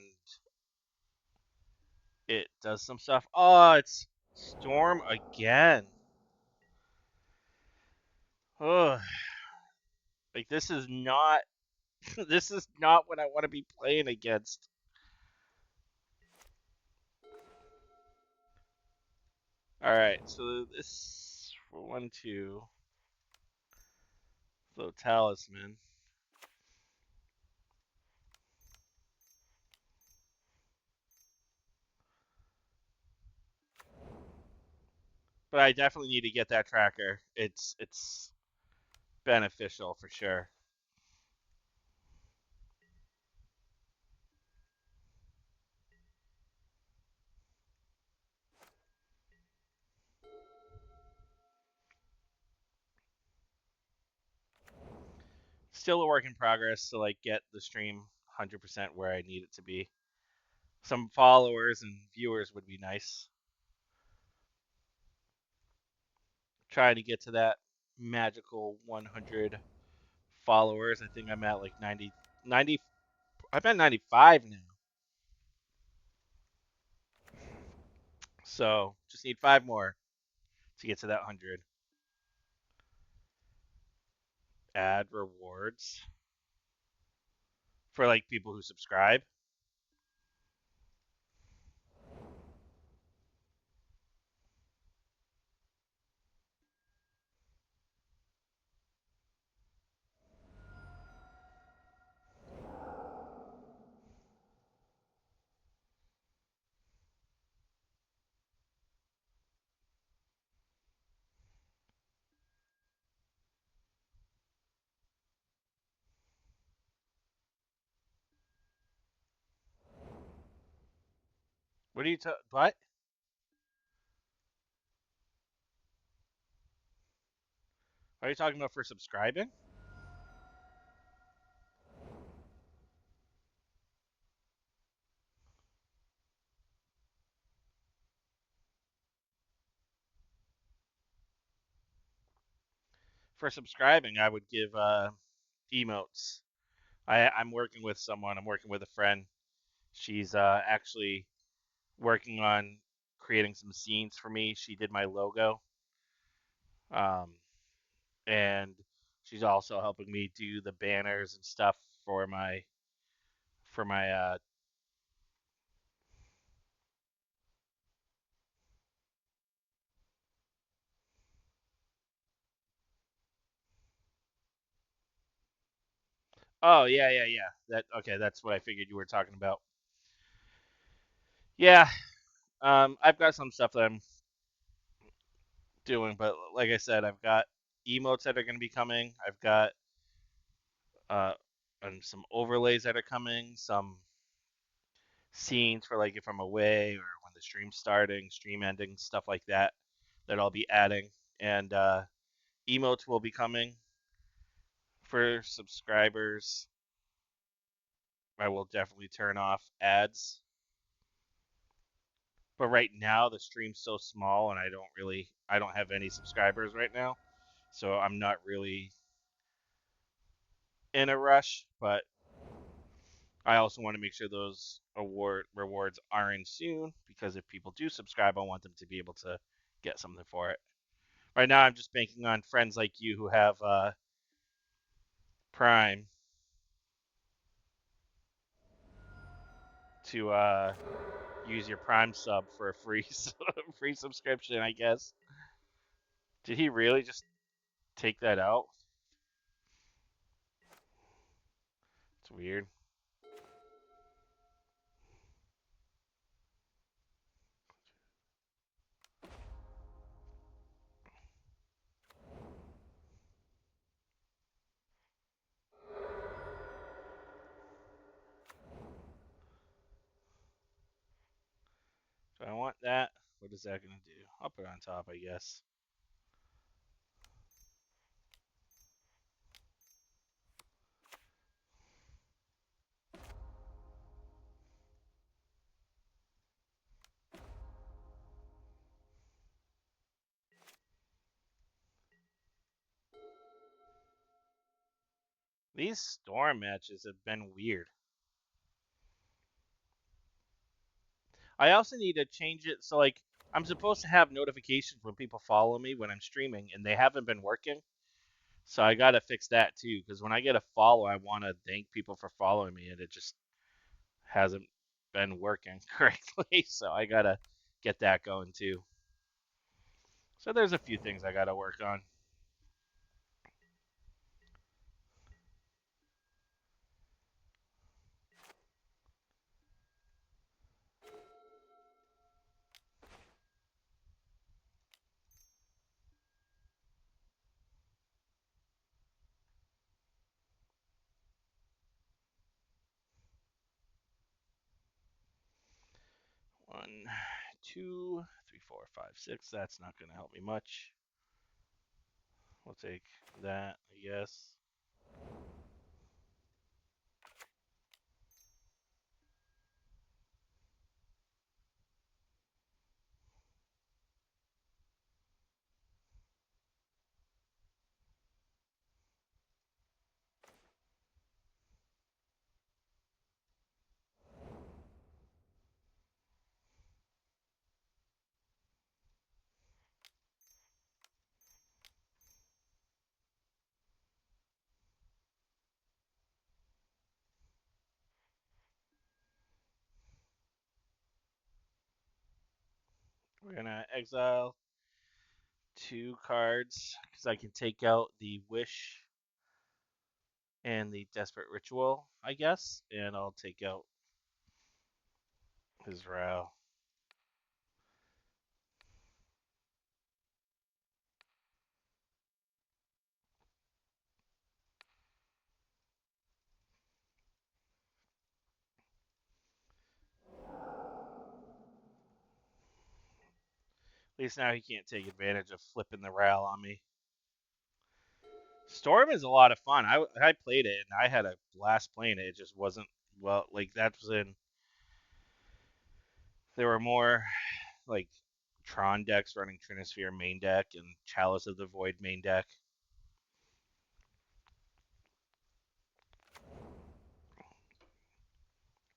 it does some stuff. Oh, it's Storm again. Ugh. Like this is not this is not what I want to be playing against. All right, so this for 1, 2. So talisman. But I definitely need to get that tracker. It's beneficial for sure. Still a work in progress to like get the stream 100% where I need it to be. Some followers and viewers would be nice. Trying to get to that magical 100 followers. I think I'm at like 90. I'm at 95 now. So just need 5 more to get to that 100. Add rewards for like people who subscribe. What are you what? Are you talking about for subscribing? For subscribing, I would give emotes. I'm working with someone. I'm working with a friend. She's actually working on creating some scenes for me. She did my logo, um, and she's also helping me do the banners and stuff for my. Oh yeah, yeah, yeah. That okay? That's what I figured you were talking about. Yeah, I've got some stuff that I'm doing, but like I said, I've got emotes that are going to be coming. I've got uh, and some overlays that are coming. Some scenes for like if I'm away or when the stream's starting, stream ending, stuff like that. That I'll be adding, and emotes will be coming for subscribers. I will definitely turn off ads. But right now the stream's so small and I don't have any subscribers right now. So I'm not really in a rush, but I also want to make sure those award rewards are in soon because if people do subscribe, I want them to be able to get something for it. Right now I'm just banking on friends like you who have Prime to use your Prime sub for a free free subscription, I guess. Did he really just take that out? It's weird. So I want that. What is that gonna do? I'll put it on top, I guess. These storm matches have been weird. I also need to change it so like I'm supposed to have notifications when people follow me when I'm streaming, and they haven't been working. So I gotta fix that too, because when I get a follow, I want to thank people for following me, and it just hasn't been working correctly. So I gotta get that going too. So there's a few things I gotta work on. 2, 3, 4, 5, 6. That's not going to help me much. We'll take that, I guess. We're going to exile 2 cards because I can take out the Wish and the Desperate Ritual, I guess, and I'll take out his Row. At least now he can't take advantage of flipping the Ral on me. Storm is a lot of fun. I played it and I had a blast playing it. It just wasn't well like that was in. There were more like Tron decks running Trinisphere main deck and Chalice of the Void main deck.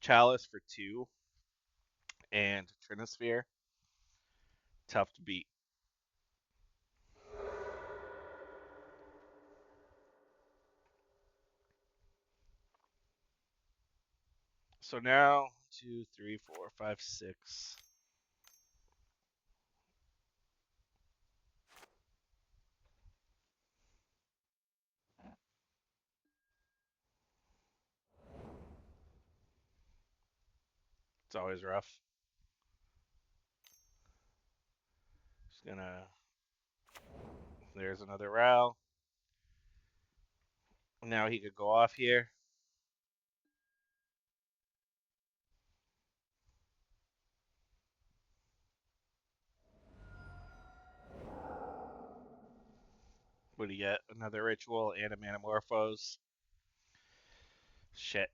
Chalice for 2 and Trinisphere, tough to beat. So now 2, 3, 4, 5, 6. It's always rough. Just gonna. There's another Ral. Now he could go off here. What do you get? Another Ritual and a Manamorphose. Shit.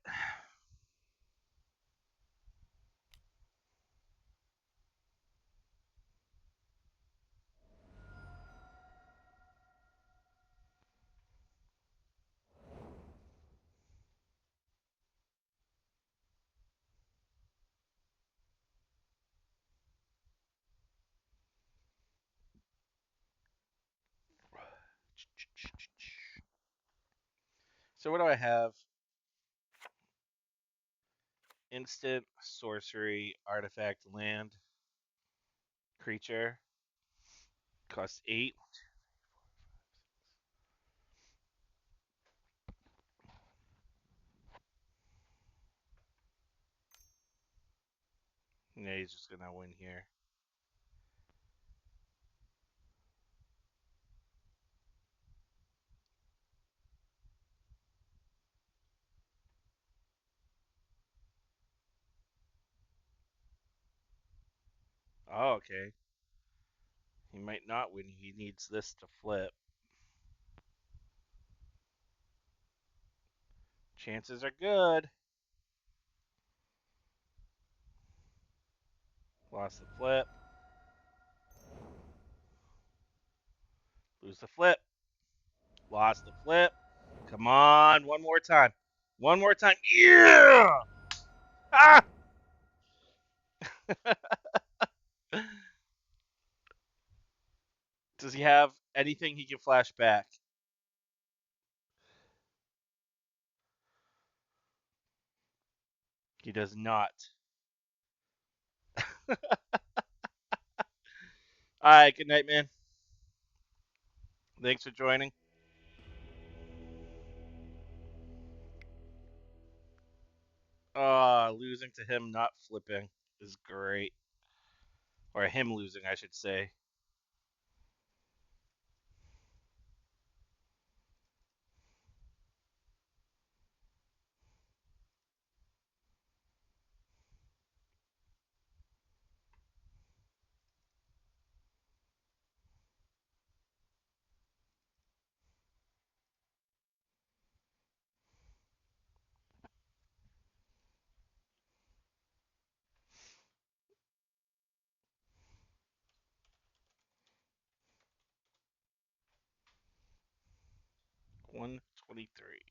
So what do I have? Instant, sorcery, artifact, land, creature. Costs 8. Yeah, he's just gonna win here. Oh, okay. He might not win. He needs this to flip. Chances are good. Lost the flip. Lose the flip. Lost the flip. Come on, one more time. One more time. Yeah! Ah! Does he have anything he can flash back? He does not. All right, good night, man. Thanks for joining. Losing to him not flipping is great. Or him losing, I should say. 123.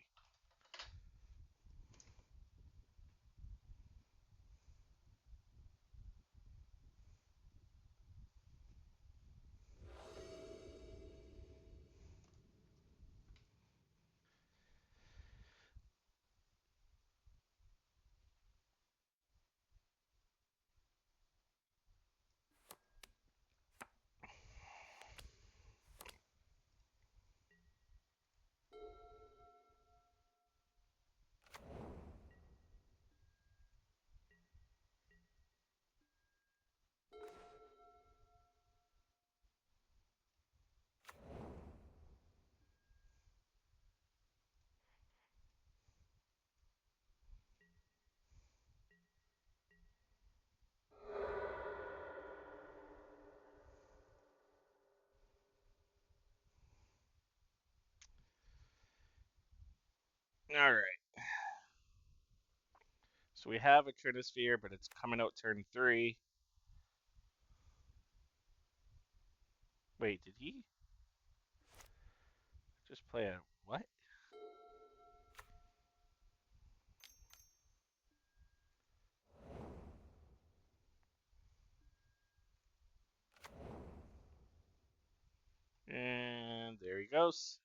All right. So we have a Trinisphere, but it's coming out turn 3. Wait, did he just play a what? And there he goes.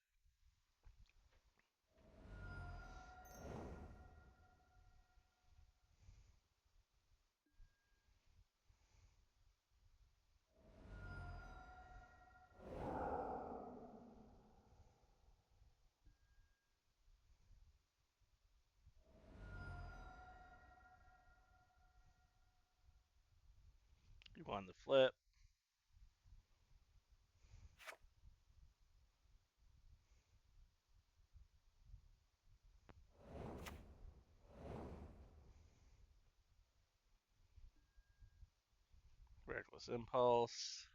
He won the flip. Reckless Impulse.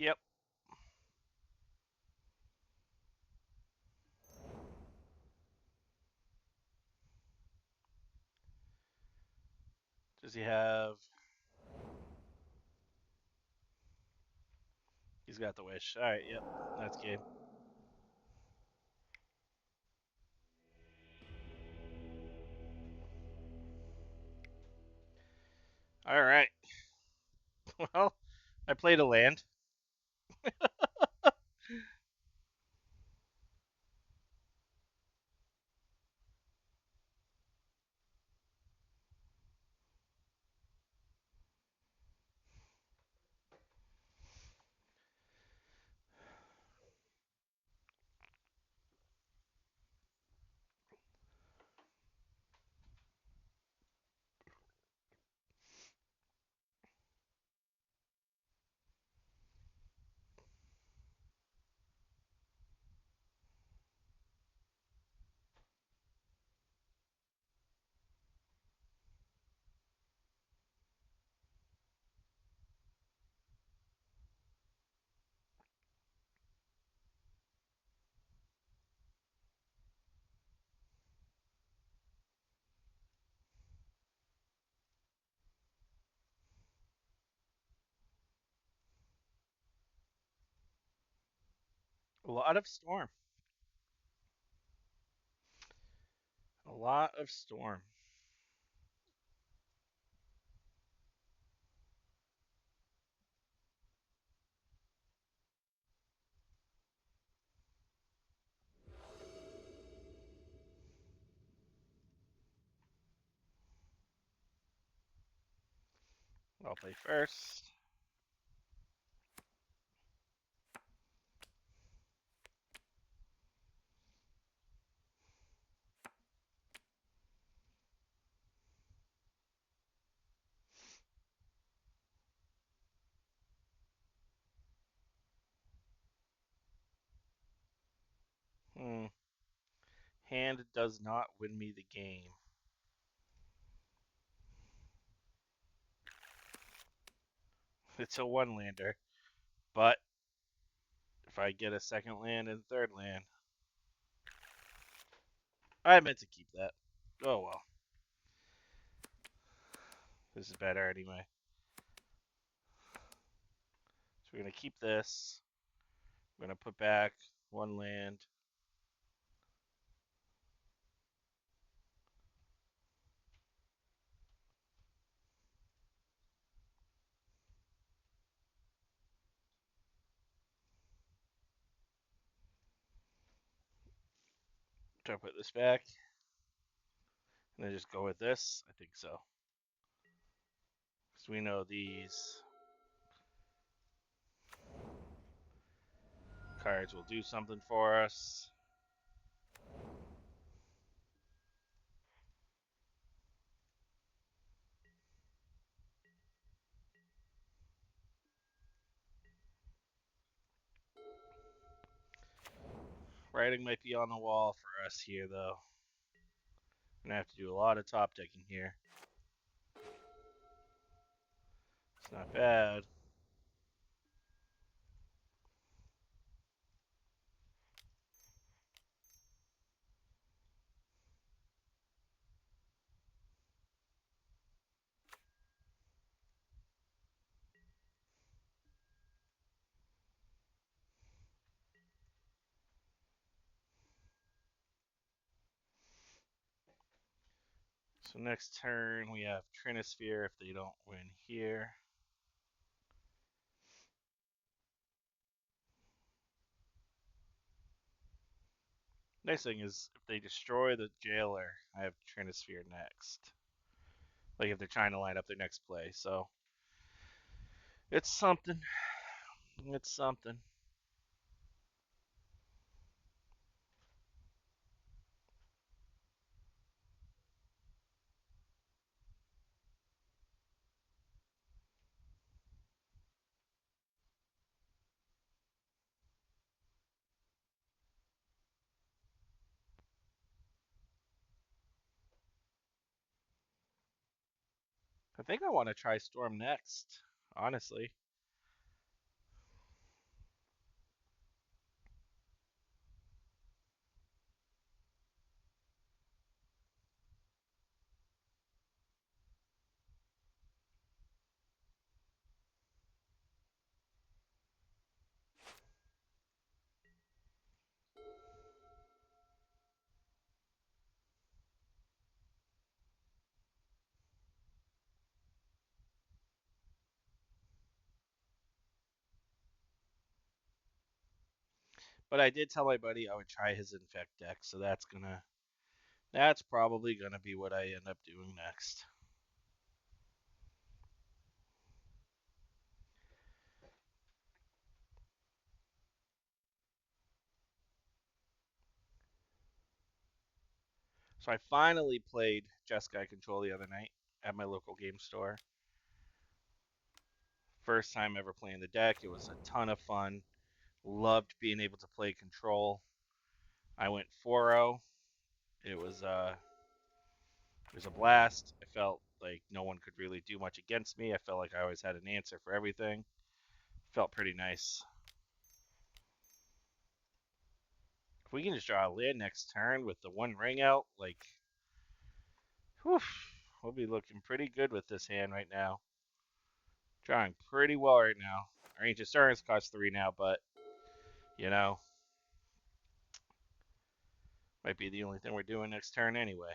Yep. Does he have? He's got the wish. All right. Yep. That's game. All right. Well, I played a land. A lot of storm. A lot of storm. I'll play first. Hmm. Hand does not win me the game. It's a one lander, but if I get a second land and third land, I meant to keep that. Oh well. This is better anyway. So we're going to keep this. We're going to put back one land. Try to put this back. And then just go with this. I think so. Because we know these cards will do something for us. Writing might be on the wall for us here, though. I'm going to have to do a lot of top decking here. It's not bad. So next turn we have Trinisphere if they don't win here. Nice thing is if they destroy the jailer, I have Trinisphere next. Like if they're trying to line up their next play. So it's something. It's something. I think I want to try Storm next, honestly. But I did tell my buddy I would try his Infect deck, so that's probably gonna be what I end up doing next. So I finally played Jeskai Control the other night at my local game store. First time ever playing the deck. It was a ton of fun. Loved being able to play Control. I went 4-0. It was a blast. I felt like no one could really do much against me. I felt like I always had an answer for everything. Felt pretty nice. If we can just draw a land next turn with the one ring out, like, whew, we'll be looking pretty good with this hand right now. Drawing pretty well right now. Our Ancient Stirrings cost 3 now, but, you know, Might be the only thing we're doing next turn anyway.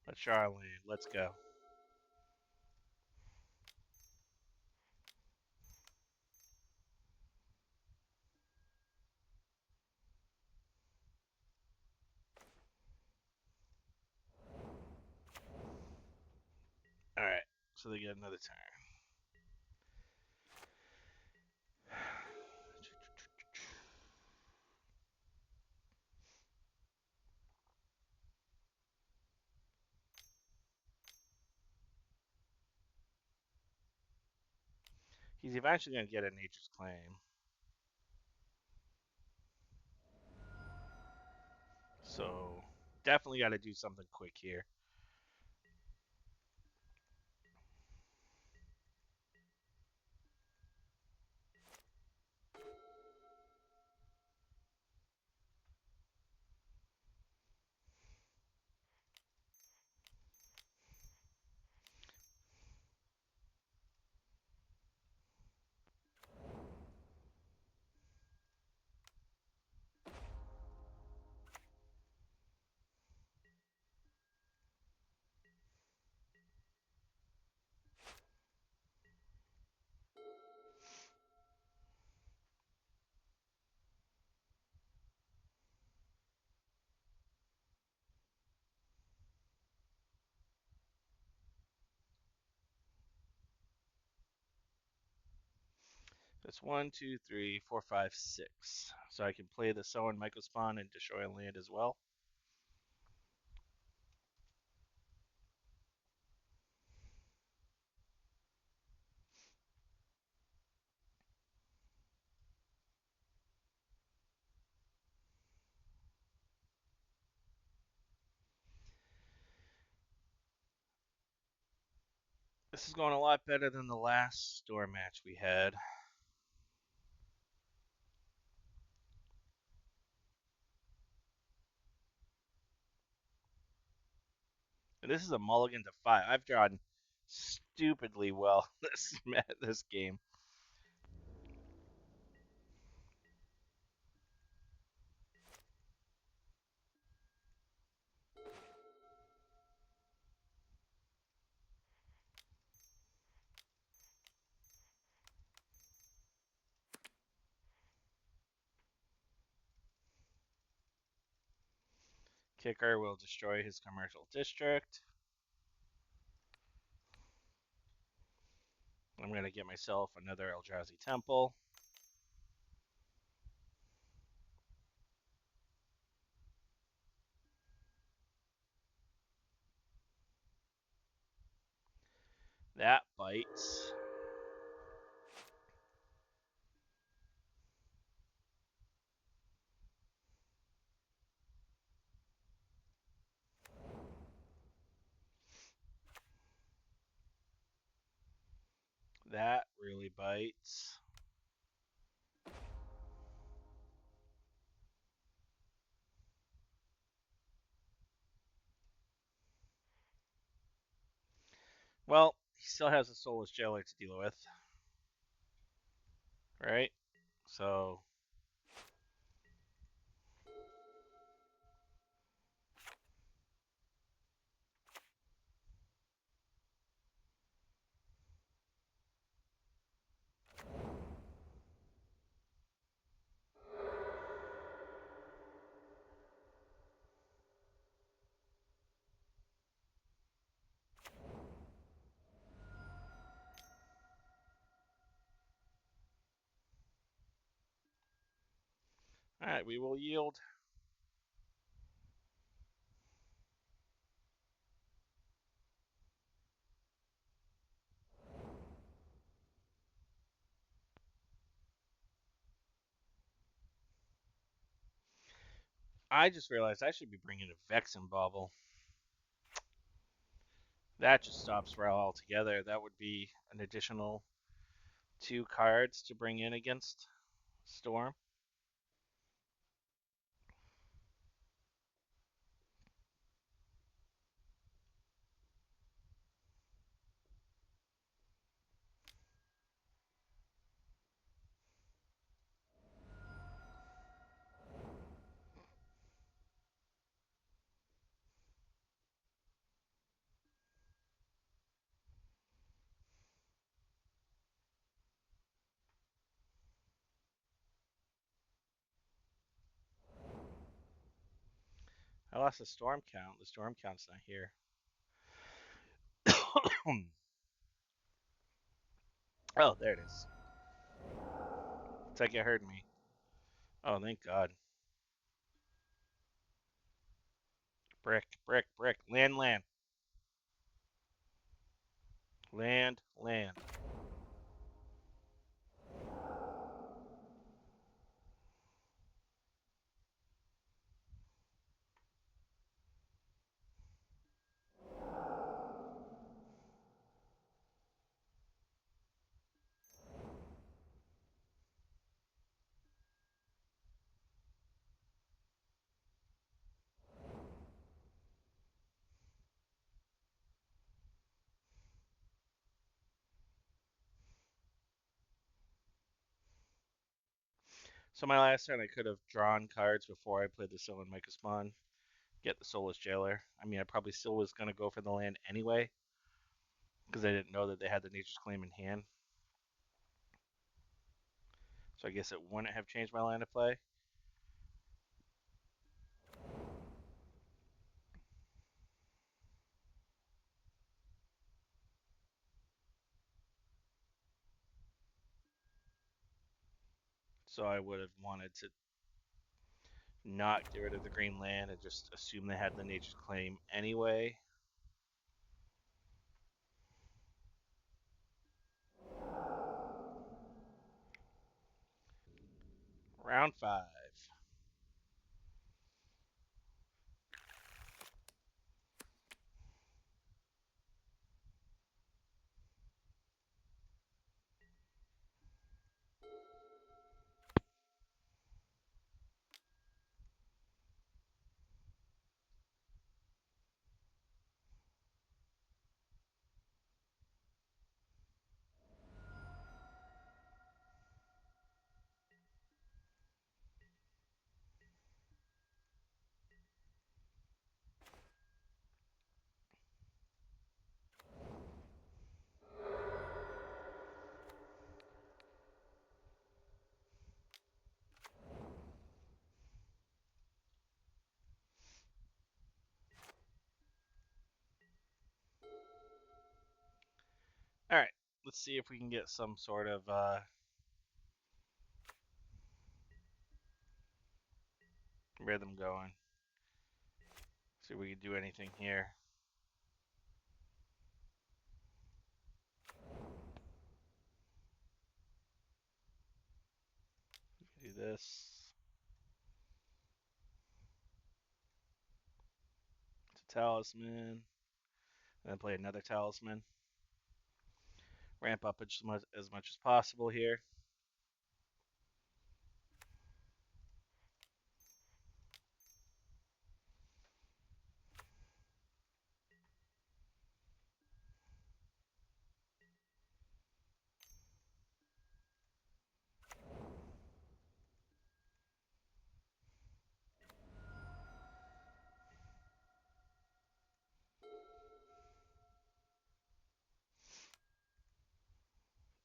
Let's try our land. Let's go. Alright, so they get another turn. He's eventually going to get a Nature's Claim. So, definitely got to do something quick here. That's 1, 2, 3, 4, 5, 6. So I can play the Sow and Mycospawn and destroy a land as well. This is going a lot better than the last store match we had. And this is a mulligan to 5. I've drawn stupidly well this game. Kicker will destroy his commercial district. I'm going to get myself another Eldrazi Temple. That bites. That really bites. Well, he still has a Soulless Jailer to deal with. Right? So. Alright, we will yield. I just realized I should be bringing a Vexen Bauble. That just stops Rel altogether. That would be an additional 2 cards to bring in against Storm. I lost the Storm count. The Storm count's not here. Oh, there it is. It's like it heard me. Oh, thank God. Brick, brick, brick. Land, land. Land, land. So my last turn, I could have drawn cards before I played the Sylvan Mycospawn, get the Soulless Jailer. I mean, I probably still was going to go for the land anyway, because I didn't know that they had the Nature's Claim in hand. So I guess it wouldn't have changed my line of play. So I would have wanted to not get rid of the green land and just assume they had the Nature's Claim anyway. Round 5. All right, let's see if we can get some sort of rhythm going. See if we can do anything here. Do this. It's a talisman. And then play another talisman. Ramp up as much as possible here.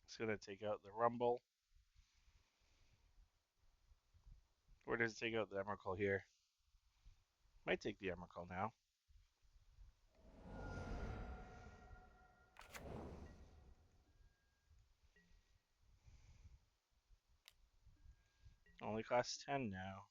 It's going to take out the Rumble. Where does it take out the Emrakul here? Might take the Emrakul now. Only costs 10 now.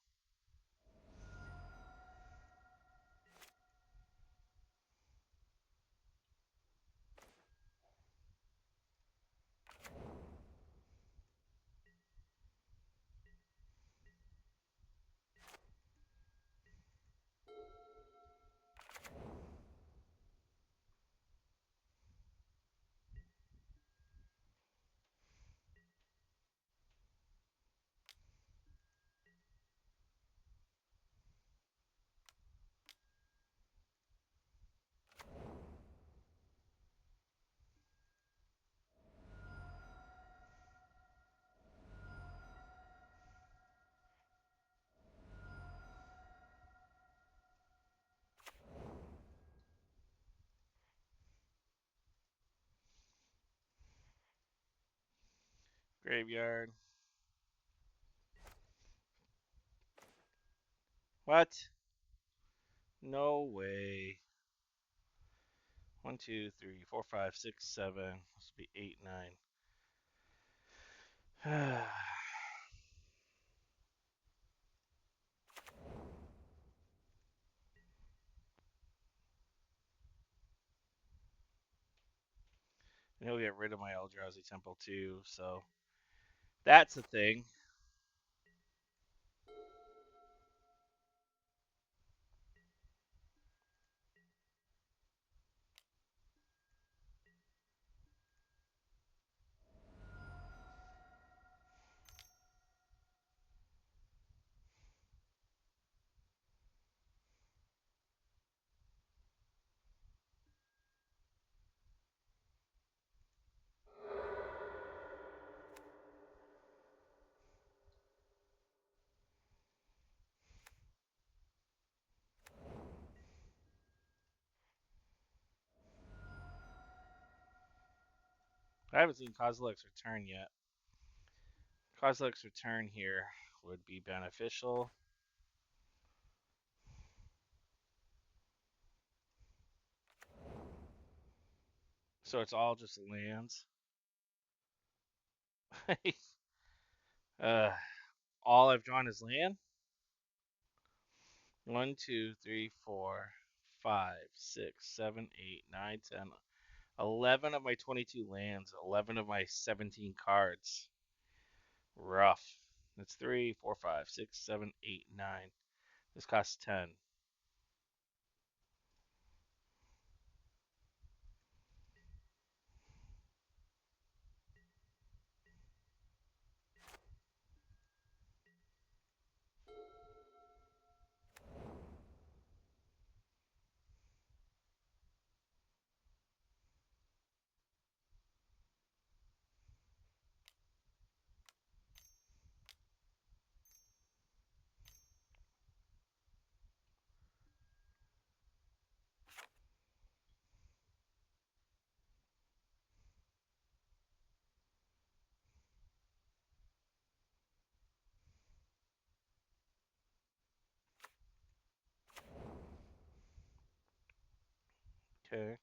Graveyard. What? No way. 1, 2, 3, 4, 5, 6, 7. This will be 8, 9. And he'll get rid of my Eldrazi Temple too, so that's the thing. I haven't seen Kozilek's return yet. Kozilek's return here would be beneficial. So it's all just lands. uh, all I've drawn is land. 1, 2, 3, 4, 5, 6, 7, 8, 9, 10, 11 of my 22 lands, 11 of my 17 cards. Rough. That's 3, 4, 5, 6, 7, 8, 9. This costs 10. Okay.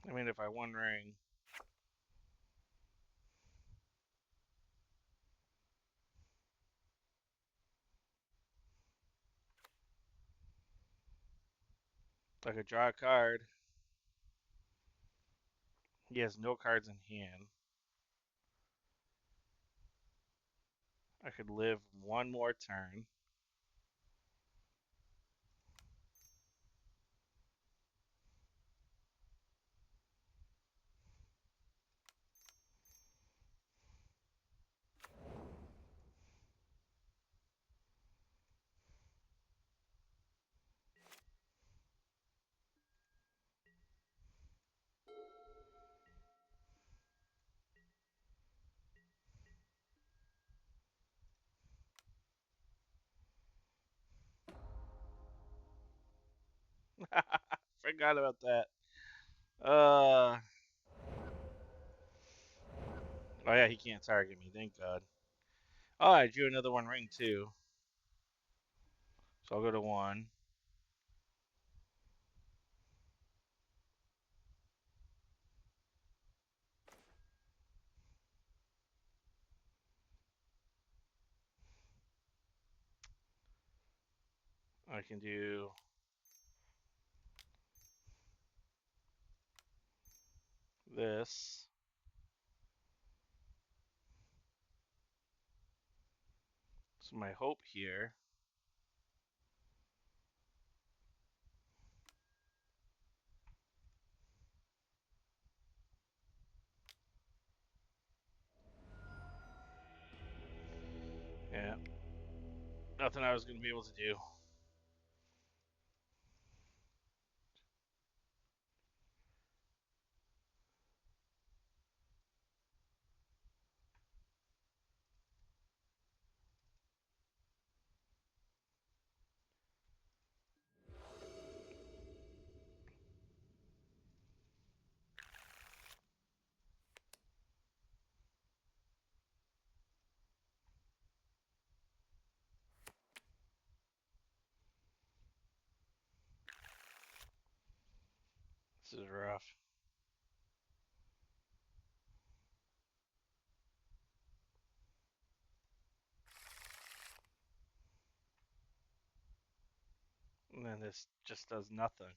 I mean, if I'm wondering, if I could draw a card, he has no cards in hand. I could live one more turn. Forgot about that. Oh yeah, he can't target me. Thank God. Oh, I drew another one ring too. So I'll go to 1. I can do this. So my hope here Yeah, nothing I was going to be able to do. This is rough. And then this just does nothing.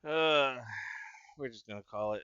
We're just gonna call it.